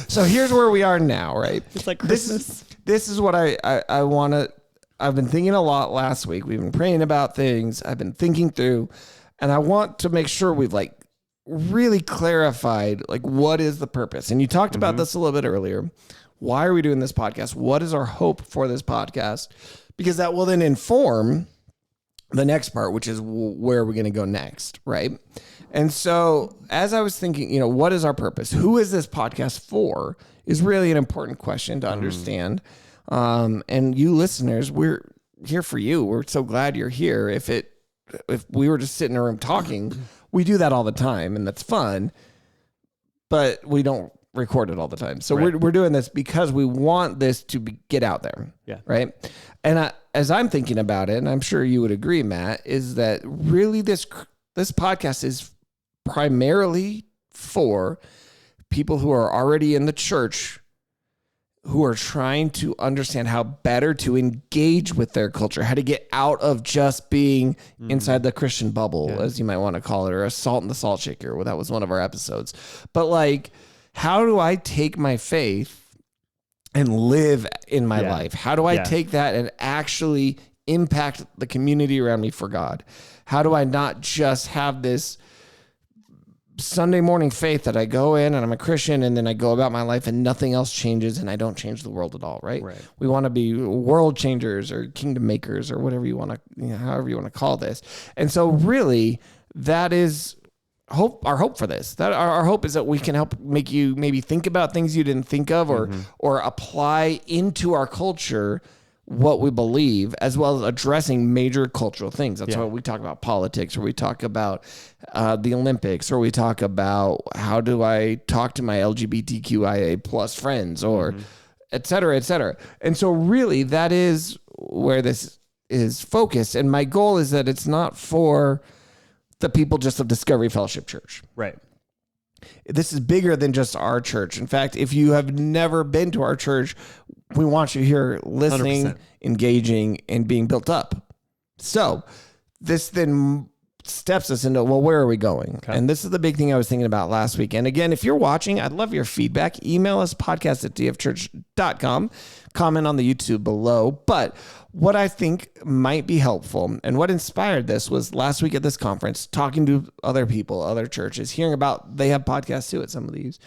So here's where we are now, right? It's like Christmas. This is what I want to. I've been thinking a lot last week. We've been praying about things. I've been thinking through, and I want to make sure we've really clarified what is the purpose. And you talked about this a little bit earlier. Why are we doing this podcast? What is our hope for this podcast? Because that will then inform the next part, which is where are we going to go next, right? And so as I was thinking, what is our purpose? Who is this podcast for is really an important question to understand. And you listeners, we're here for you. We're so glad you're here. If we were just sitting in a room talking, we do that all the time, and that's fun, but we don't record it all the time. So we're doing this because we want this to get out there. Yeah. Right. And as I'm thinking about it, and I'm sure you would agree, Matt, is that really this podcast is primarily for people who are already in the church, who are trying to understand how better to engage with their culture, how to get out of just being inside the Christian bubble, as you might want to call it, or a salt in the salt shaker. Well, that was one of our episodes. But how do I take my faith and live in my life? How do I take that and actually impact the community around me for God? How do I not just have this Sunday morning faith that I go in and I'm a Christian and then I go about my life and nothing else changes and I don't change the world at all, right? We want to be world changers or kingdom makers or whatever you want to, however you want to call this. And so really that is our hope for this. That our hope is that we can help make you maybe think about things you didn't think of or apply into our culture what we believe, as well as addressing major cultural things. That's why we talk about politics, or we talk about the Olympics, or we talk about how do I talk to my LGBTQIA plus friends, or et cetera, et cetera. And so really that is where this is focused. And my goal is that it's not for the people just of Discovery Fellowship Church. Right. This is bigger than just our church. In fact, if you have never been to our church, we want you here listening, 100%. Engaging, and being built up. So this then steps us into, well, where are we going? Okay. And this is the big thing I was thinking about last week. And again, if you're watching, I'd love your feedback. Email us podcast@dfchurch.com. Comment on the YouTube below. But what I think might be helpful and what inspired this was last week at this conference, talking to other people, other churches, hearing about, they have podcasts too at some of these.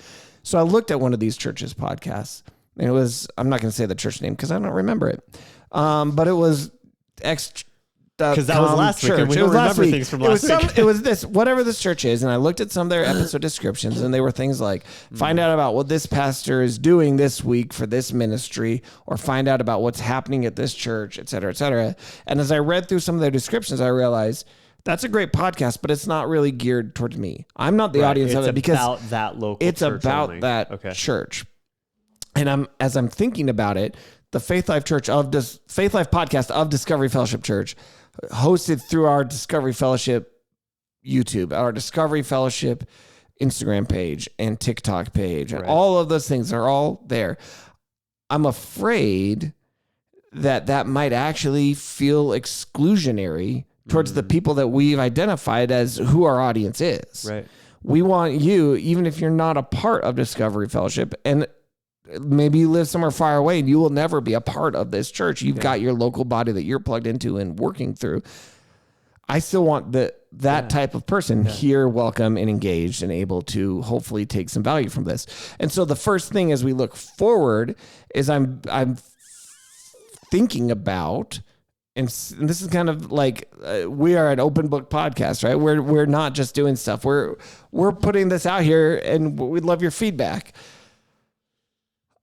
So I looked at one of these churches' podcasts. And it was, I'm not going to say the church name because I don't remember it. But it was X Because that was last week, and we don't remember things from last week. It was this, whatever this church is, and I looked at some of their episode descriptions, and they were things like, find out about what this pastor is doing this week for this ministry, or find out about what's happening at this church, et cetera, et cetera. And as I read through some of their descriptions, I realized that's a great podcast, but it's not really geared towards me. I'm not the audience of it because it's about that local it's church about only. that church. And as I'm thinking about it, the Faith Life podcast of Discovery Fellowship Church, hosted through our Discovery Fellowship YouTube, our Discovery Fellowship Instagram page and TikTok page, and all of those things are all there. I'm afraid that might actually feel exclusionary towards the people that we've identified as who our audience is. Right. We want you, even if you're not a part of Discovery Fellowship, and maybe you live somewhere far away and you will never be a part of this church. You've got your local body that you're plugged into and working through. I still want that type of person here, welcome and engaged and able to hopefully take some value from this. And so the first thing as we look forward is I'm thinking about, and this is kind of like we are an open book podcast, right? We're not just doing stuff. We're putting this out here, and we'd love your feedback.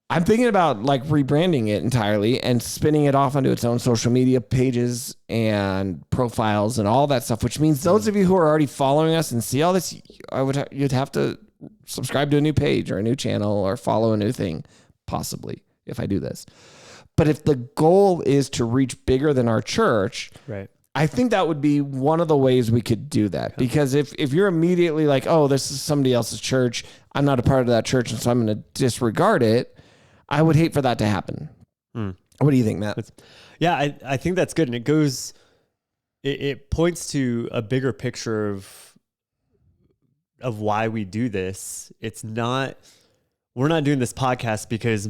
I'm thinking about like rebranding it entirely and spinning it off onto its own social media pages and profiles and all that stuff, which means those of you who are already following us and see all this, you'd have to subscribe to a new page or a new channel or follow a new thing, possibly, if I do this. But if the goal is to reach bigger than our church, right, I think that would be one of the ways we could do that. Because if you're immediately like, oh, this is somebody else's church, I'm not a part of that church, and so I'm going to disregard it, I would hate for that to happen. What do you think, Matt? I think that's good. And it points to a bigger picture of why we do this. We're not doing this podcast because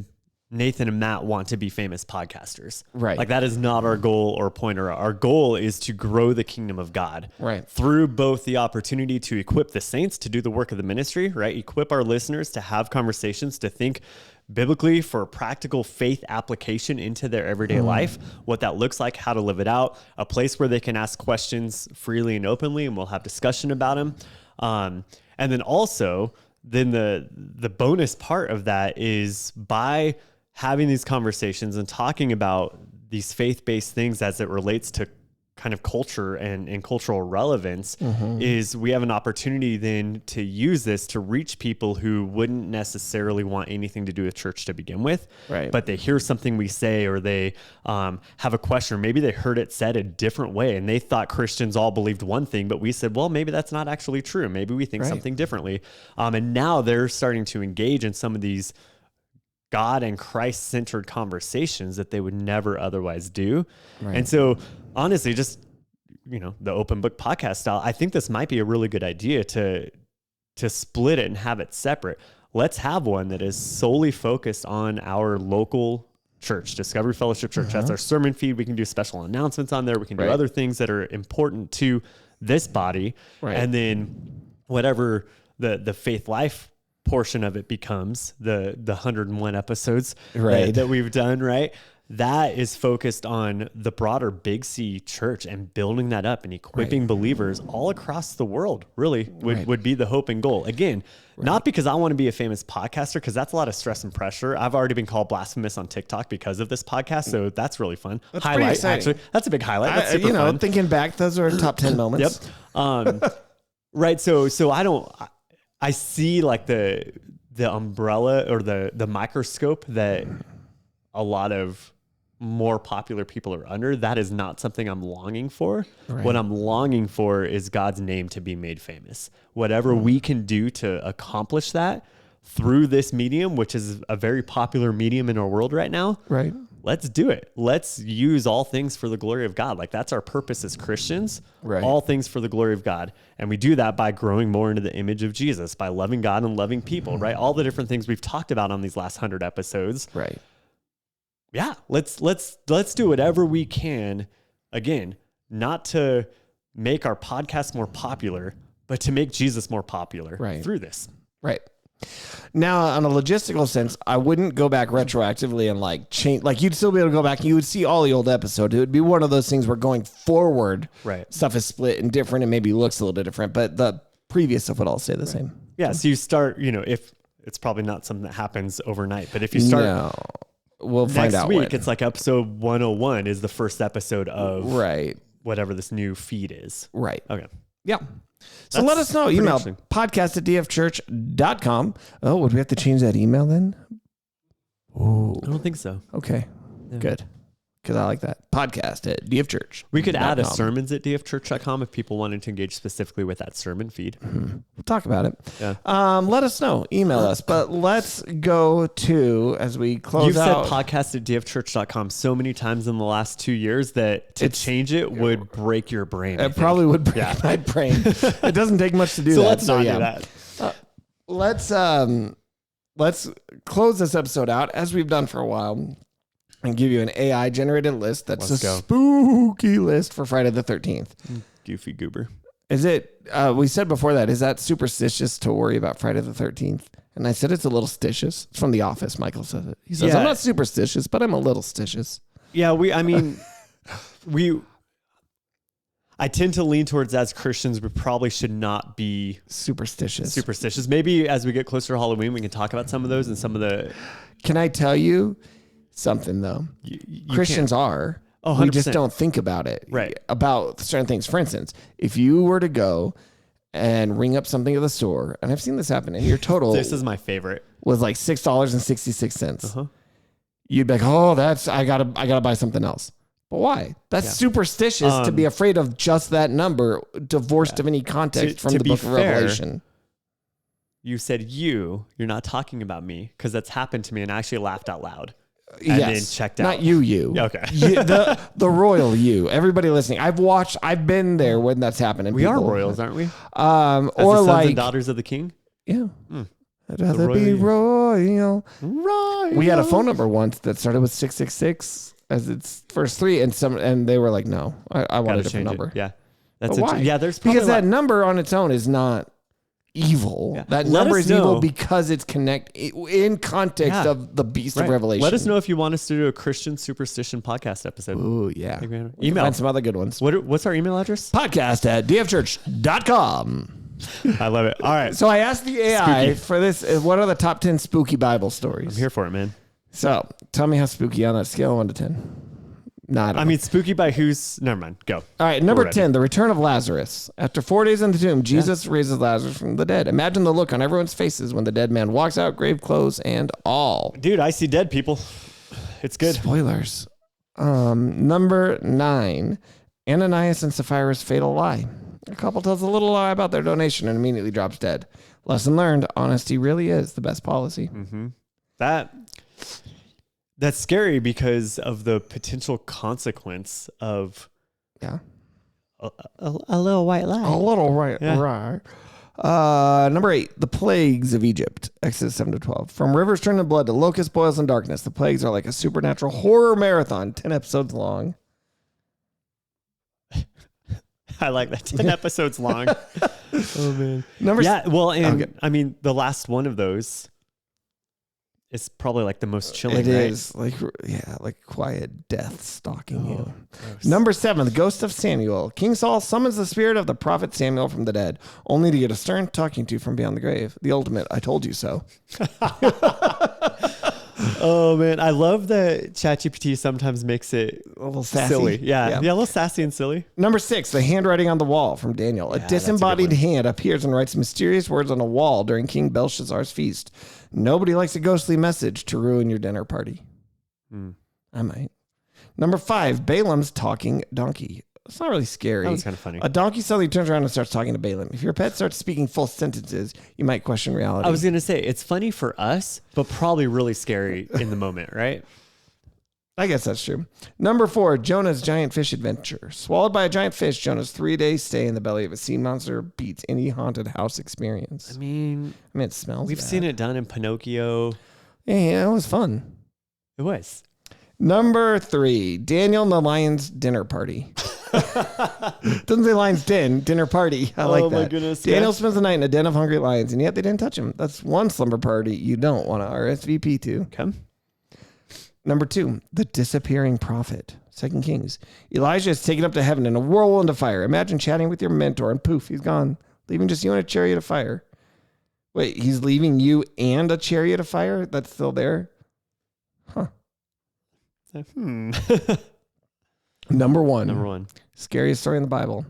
Nathan and Matt want to be famous podcasters. Right. Like that is not our goal or pointer. Our goal is to grow the kingdom of God. Right. Through both the opportunity to equip the saints to do the work of the ministry, right? Equip our listeners to have conversations, to think biblically for practical faith application into their everyday life, what that looks like, how to live it out, a place where they can ask questions freely and openly, and we'll have discussion about them. And then also, the bonus part of that is by having these conversations and talking about these faith-based things as it relates to kind of culture and cultural relevance, is we have an opportunity then to use this to reach people who wouldn't necessarily want anything to do with church to begin with, right? But they hear something we say, or they have a question, or maybe they heard it said a different way and they thought Christians all believed one thing, but we said, well, maybe that's not actually true. Maybe we think something differently. And now they're starting to engage in some of these God and Christ-centered conversations that they would never otherwise do. Right. And so honestly, just, the open book podcast style, I think this might be a really good idea to split it and have it separate. Let's have one that is solely focused on our local church, Discovery Fellowship Church. That's our sermon feed. We can do special announcements on there. We can do other things that are important to this body. Right. And then whatever the faith life portion of it becomes, the 101 episodes that we've done, right? That is focused on the broader Big C church and building that up and equipping believers all across the world, really would be the hope and goal. Again, not because I want to be a famous podcaster, because that's a lot of stress and pressure. I've already been called blasphemous on TikTok because of this podcast, so that's really fun. That's highlight, actually. That's a big highlight. That's super fun. Thinking back, those are top 10 moments. Yep. Right. So I see like the umbrella or the microscope that a lot of more popular people are under. That is not something I'm longing for. Right. What I'm longing for is God's name to be made famous. Whatever we can do to accomplish that through this medium, which is a very popular medium in our world right now. Right. Let's do it. Let's use all things for the glory of God. Like that's our purpose as Christians, all things for the glory of God. And we do that by growing more into the image of Jesus, by loving God and loving people, right? All the different things we've talked about on these last 100 episodes. Right. Yeah. Let's do whatever we can. Again, not to make our podcast more popular, but to make Jesus more popular through this. Right. Now, on a logistical sense, I wouldn't go back retroactively and like change. Like you'd still be able to go back and you would see all the old episodes. It would be one of those things where going forward, right, stuff is split and different and maybe looks a little bit different, but the previous stuff would all stay the same. Yeah. So you start, if it's probably not something that happens overnight, but if you start, we'll find out. Next week, it's like episode 101 is the first episode of whatever this new feed is. Right. Okay. Yeah. So let us know. Email podcast@dfchurch.com. Oh, would we have to change that email then? Oh, I don't think so. Okay. Yeah. Good. Because I like that. Podcast@dfchurch. We could add a sermons at dfchurch.com if people wanted to engage specifically with that sermon feed. Mm-hmm. We'll talk about it. Yeah. Let us know. Email us. But let's go to, as we close out. You've said podcast@dfchurch.com so many times in the last 2 years that to change it would break your brain. It probably would break my brain. It doesn't take much to do that. Let's not do that. Let's close this episode out as we've done for a while. And give you an AI generated list that's spooky list for Friday the 13th. Goofy goober. Is it, we said before that, is that superstitious to worry about Friday the 13th? And I said it's a little stitious. It's from The Office. Michael says it. He says, I'm not superstitious, but I'm a little stitious. Yeah, I tend to lean towards as Christians, we probably should not be superstitious. Maybe as we get closer to Halloween, we can talk about some of those and some of the... Can I tell you something though? Christians are. Oh, we just don't think about it. Right. About certain things. For instance, if you were to go and ring up something at the store, and I've seen this happen, and your total this is my favorite was like $6.66. You'd be like, oh, I gotta buy something else. But why? That's superstitious to be afraid of just that number, divorced of any context from the book of Revelation. You said you're not talking about me, because that's happened to me, and I actually laughed out loud. And then checked out. Not you. Okay. The royal you. Everybody listening. I've been there when that's happened. We are royals, aren't we? Or the sons like and daughters of the king? Yeah. I'd rather be royal. We had a phone number once that started with 666 as its first three, and they were like, no, I want a different number. Yeah. That's why? Yeah, there's because that number on its own is not evil. Yeah. That number is evil because it's in context of the beast of Revelation. Let us know if you want us to do a Christian superstition podcast episode. Ooh, yeah. Email. Find some other good ones. What's our email address? podcast@dfchurch.com. I love it. All right. So I asked the AI for this, what are the top 10 spooky Bible stories? I'm here for it, man. So tell me how spooky on a scale of 1 to 10. I mean, spooky by who's... Never mind. Go. All right. Number 10, the return of Lazarus. After 4 days in the tomb, Jesus raises Lazarus from the dead. Imagine the look on everyone's faces when the dead man walks out, grave clothes and all. Dude, I see dead people. It's good. Spoilers. Number 9, Ananias and Sapphira's fatal lie. A couple tells a little lie about their donation and immediately drops dead. Lesson learned, honesty really is the best policy. Mm-hmm. That's scary because of the potential consequence of a little white lie. A little right. Number 8, the plagues of Egypt. Exodus 7-12. From rivers turning to blood to locust boils and darkness, the plagues are like a supernatural horror marathon, 10 episodes long. I like that. 10 episodes long. Oh man. I mean, the last one of those is probably like the most chilling. It is like quiet death stalking you. Gross. Number 7, the ghost of Samuel. King Saul summons the spirit of the prophet Samuel from the dead, only to get a stern talking to from beyond the grave. The ultimate, I told you so. Oh man, I love that ChatGPT sometimes makes it a little sassy. Silly. Yeah, a little sassy and silly. Number 6, the handwriting on the wall from Daniel. A disembodied hand appears and writes mysterious words on a wall during King Belshazzar's feast. Nobody likes a ghostly message to ruin your dinner party. I might. Number 5, Balaam's talking donkey. It's not really scary. That was kind of funny. A donkey suddenly turns around and starts talking to Balaam. If your pet starts speaking full sentences, you might question reality. I was going to say, it's funny for us, but probably really scary in the moment, right? I guess that's true. Number 4, Jonah's giant fish adventure. Swallowed by a giant fish, Jonah's 3-day stay in the belly of a sea monster beats any haunted house experience. I mean, it smells We've bad. seen it done in Pinocchio. Yeah, it was fun. It was. Number 3, Daniel and the Lion's dinner party. Doesn't say lion's den, dinner party. I like that. Oh my goodness. Daniel spends the night in a den of hungry lions, and yet they didn't touch him. That's one slumber party you don't want to RSVP to. Okay. Number 2, the disappearing prophet. 2 Kings. Elijah is taken up to heaven in a whirlwind of fire. Imagine chatting with your mentor, and poof, he's gone, leaving just you in a chariot of fire. Wait, he's leaving you and a chariot of fire that's still there? Huh. Number one. Scariest story in the Bible.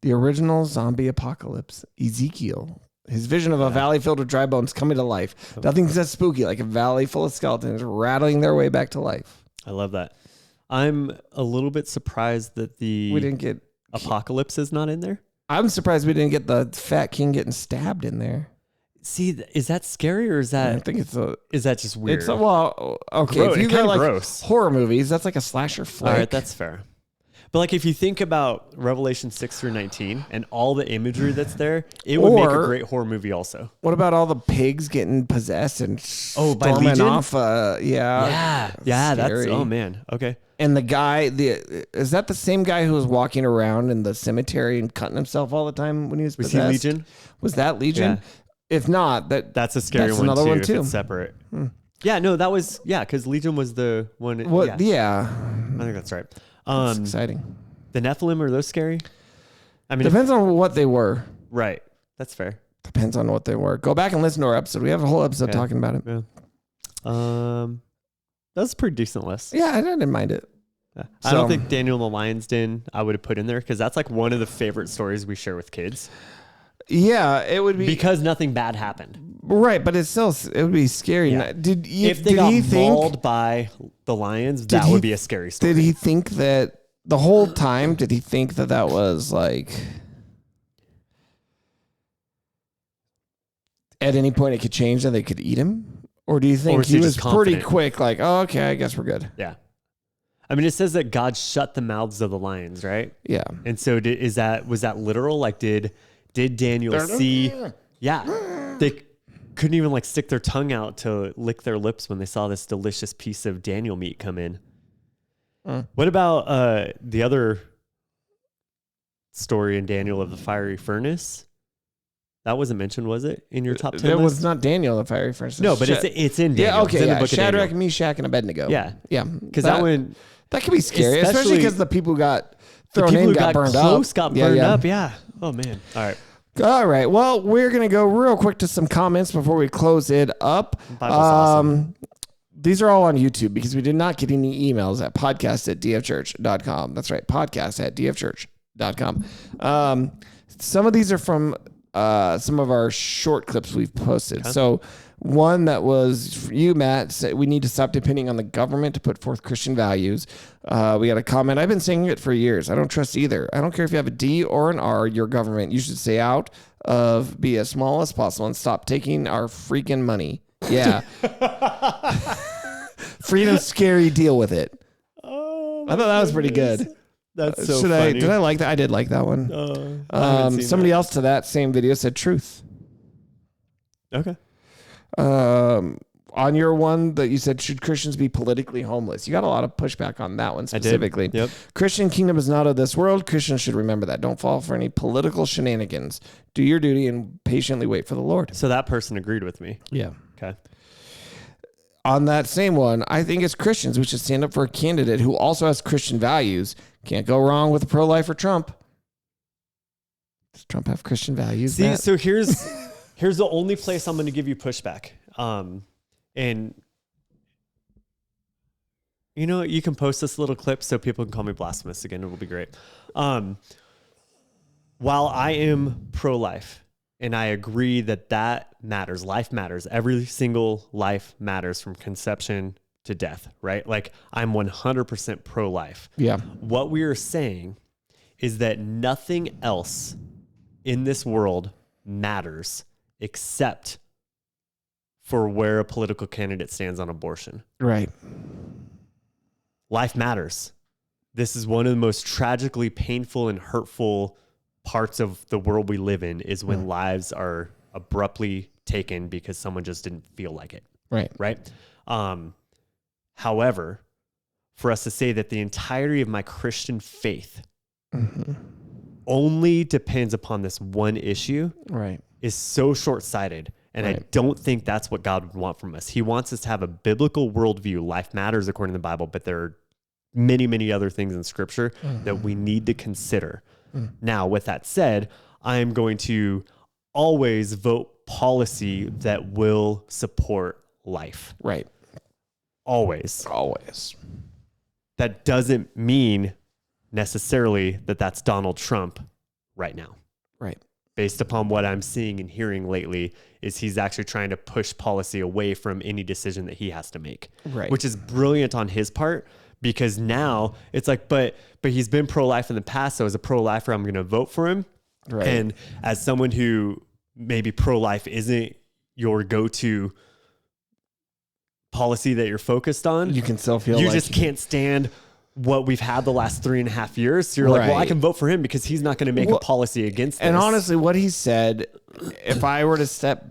The original zombie apocalypse. Ezekiel. His vision of a valley filled with dry bones coming to life. Nothing's that spooky like a valley full of skeletons rattling their way back to life. I love that. I'm a little bit surprised that we didn't get apocalypse is not in there. I'm surprised we didn't get the fat king getting stabbed in there. See, is that scary or is that? I think is that just weird? It's okay. If you go like gross. Horror movies, that's like a slasher flick. All right, that's fair. But like if you think about Revelation 6-19 and all the imagery that's there, it would make a great horror movie also. What about all the pigs getting possessed and by Legion? Off? Yeah. That's man. Okay. And the guy, is that the same guy who was walking around in the cemetery and cutting himself all the time when he was possessed? Was he Legion? Was that Legion? Yeah. If not, that's a scary one another too. One too. If it's separate. Yeah, no, that was because Legion was the one. Yeah. I think that's right. That's exciting. The Nephilim, are those scary? I mean, depends on what they were. Right. That's fair. Depends on what they were. Go back and listen to our episode. We have a whole episode talking about it. Yeah. That's a pretty decent list. Yeah, I didn't mind it. Yeah. I don't think Daniel in the Lion's Den I would have put in there because that's like one of the favorite stories we share with kids. Yeah, it would be because nothing bad happened. Right, but it would be scary. Yeah. If they got mauled by the lions, that would be a scary story. Did he think that the whole time? Did he think that was like at any point it could change and they could eat him? Or do you think he was pretty quick? Like, oh, okay, I guess we're good. Yeah. I mean, it says that God shut the mouths of the lions, right? Yeah. And so was that literal? Like, did Daniel see? Yeah. They couldn't even like stick their tongue out to lick their lips when they saw this delicious piece of Daniel meat come in. What about the other story in Daniel of the fiery furnace? That wasn't mentioned, was it, in your top 10 It list? was not Daniel, the fiery furnace. No, but it's in Daniel. Yeah, okay. It's in the book of Shadrach, Daniel. Meshach, and Abednego. Yeah. Yeah. Because that one... That could be scary, especially because the people who got thrown in got burned close, up. got burned up, yeah. Oh, man. All right. All right. Well, we're going to go real quick to some comments before we close it up. Bible's awesome. These are all on YouTube because we did not get any emails at podcast@dfchurch.com. That's right, podcast@dfchurch.com. Some of these are from some of our short clips we've posted. Okay. So one that was for you, Matt, said we need to stop depending on the government to put forth Christian values. We got a comment. I've been saying it for years. I don't trust either. I don't care if you have a D or an R, your government. You should stay out of, be as small as possible, and stop taking our freaking money. Yeah. Freedom's scary. Deal with it. Oh, I thought that was pretty good. That's so funny. Did I like that? I did like that one. Somebody else to that same video said truth. Okay. On your one that you said, should Christians be politically homeless? You got a lot of pushback on that one specifically. I did. Yep. Christian kingdom is not of this world. Christians should remember that. Don't fall for any political shenanigans. Do your duty and patiently wait for the Lord. So that person agreed with me. Yeah. Okay. On that same one, I think as Christians, we should stand up for a candidate who also has Christian values. Can't go wrong with a pro-lifer Trump. Does Trump have Christian values? See, Matt? So here's the only place I'm going to give you pushback. And you know, you can post this little clip so people can call me blasphemous again. It will be great. While I am pro-life, and I agree that matters. Life matters. Every single life matters from conception to death, right? Like I'm 100% pro-life. Yeah. What we are saying is that nothing else in this world matters except for where a political candidate stands on abortion. Right. Life matters. This is one of the most tragically painful and hurtful parts of the world we live in is when lives are abruptly taken because someone just didn't feel like it. Right. Right. However, for us to say that the entirety of my Christian faith only depends upon this one issue Right. is so short-sighted. And I don't think that's what God would want from us. He wants us to have a biblical worldview. Life matters according to the Bible, but there are many, many other things in Scripture that we need to consider. Now, with that said, I am going to always vote policy that will support life. Right. Always. Always. That doesn't mean necessarily that that's Donald Trump right now. Right. Based upon what I'm seeing and hearing lately, is he's actually trying to push policy away from any decision that he has to make, right? Which is brilliant on his part, because now it's like, but he's been pro-life in the past, so as a pro-lifer, I'm going to vote for him. Right. And as someone who maybe pro-life isn't your go-to policy that you're focused on, you can still feel you like just can't stand what we've had the last 3.5 years. So you're like, well, I can vote for him because he's not going to make a policy against this. And honestly, what he said, if I were to step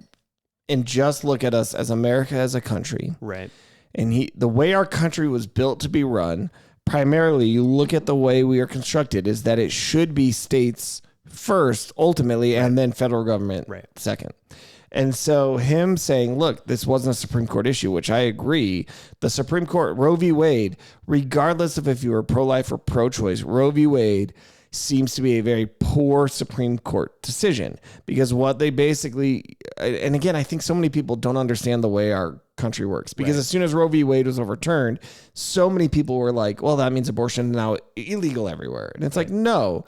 and just look at us as America as a country, right? And the way our country was built to be run, primarily, you look at the way we are constructed, is that it should be states first, ultimately, and then federal government second. And so him saying, look, this wasn't a Supreme Court issue, which I agree. The Supreme Court, Roe v. Wade, regardless of if you were pro-life or pro-choice, Roe v. Wade seems to be a very poor Supreme Court decision, because what they basically, and again, I think so many people don't understand the way our country works, because as soon as Roe v. Wade was overturned, so many people were like, well, that means abortion is now illegal everywhere. And it's like, no.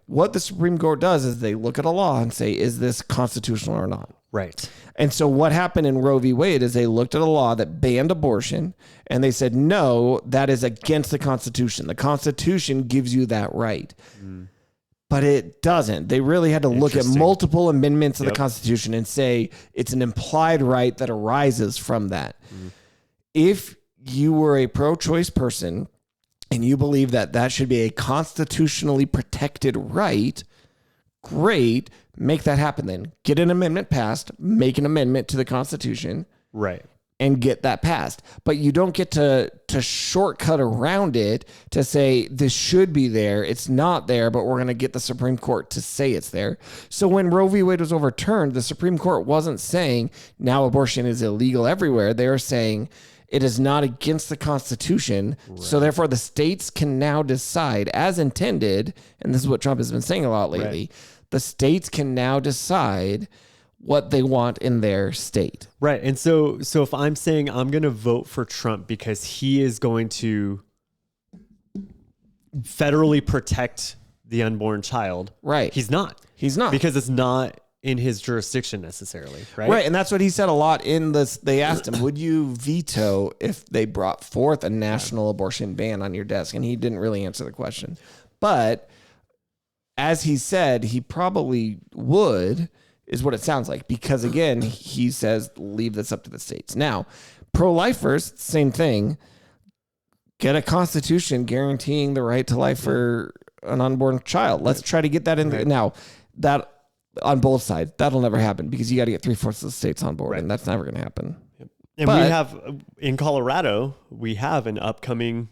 What the Supreme Court does is they look at a law and say, is this constitutional or not? Right. And so what happened in Roe v. Wade is they looked at a law that banned abortion and they said, no, that is against the Constitution. The Constitution gives you that right. But it doesn't. They really had to look at multiple amendments of the Constitution and say it's an implied right that arises from that. If you were a pro-choice person and you believe that that should be a constitutionally protected right, great, make that happen then. Get an amendment passed, make an amendment to the Constitution. Right. And get that passed. But you don't get to shortcut around it to say this should be there. It's not there, but we're going to get the Supreme Court to say it's there. So when Roe v. Wade was overturned, the Supreme Court wasn't saying now abortion is illegal everywhere. They were saying it is not against the Constitution. So therefore the states can now decide as intended. And this is what Trump has been saying a lot lately. The states can now decide what they want in their state. Right. And so if I'm saying I'm going to vote for Trump because he is going to federally protect the unborn child. Right. He's not. Because it's not in his jurisdiction necessarily. Right. Right. And that's what he said a lot in this. They asked him, would you veto if they brought forth a national abortion ban on your desk? And he didn't really answer the question. But as he said, he probably would, is what it sounds like, because again, he says, leave this up to the states. Now, pro-lifers, same thing, get a constitution guaranteeing the right to life for an unborn child. Let's try to get that in there. Now, that on both sides, that'll never happen because you got to get 3/4 of the states on board, and that's never going to happen. And we have, in Colorado, we have an upcoming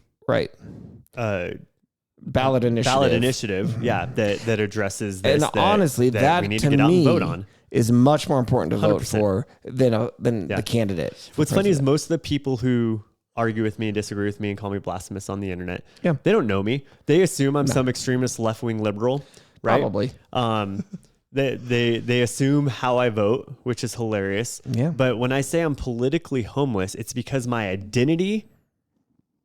ballot initiative. That addresses this. And honestly, that we need to to get out me and vote on is much more important to vote 100%. for than the candidate. What's funny is most of the people who argue with me and disagree with me and call me blasphemous on the internet, they don't know me. They assume I'm some extremist left-wing liberal, right? Probably. They assume how I vote, which is hilarious. Yeah. But when I say I'm politically homeless, it's because my identity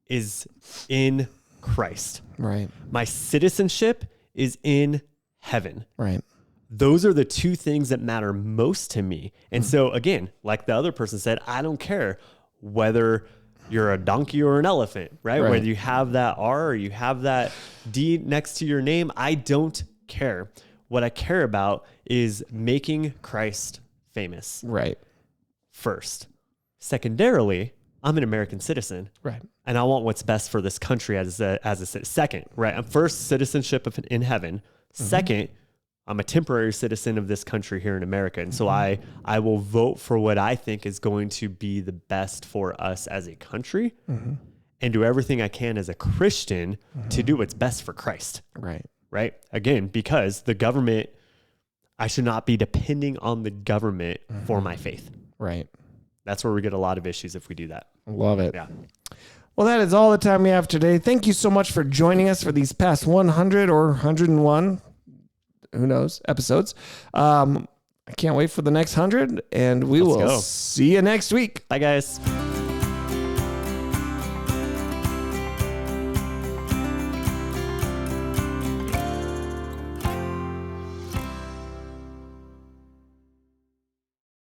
is in Christ. Right. My citizenship is in heaven. Right. Those are the two things that matter most to me. And so again, like the other person said, I don't care whether you're a donkey or an elephant, right? Whether you have that R or you have that D next to your name, I don't care. What I care about is making Christ famous. Right. First. Secondarily, I'm an American citizen. Right. And I want what's best for this country as a second, right? I'm first citizenship in heaven. Second, I'm a temporary citizen of this country here in America. And so I will vote for what I think is going to be the best for us as a country and do everything I can as a Christian to do what's best for Christ. Right. right? Again, because the government, I should not be depending on the government for my faith. Right. That's where we get a lot of issues if we do that. Love it. Yeah. Well, that is all the time we have today. Thank you so much for joining us for these past 100 or 101, who knows, episodes. I can't wait for the next 100, and we will see you next week. Bye, guys.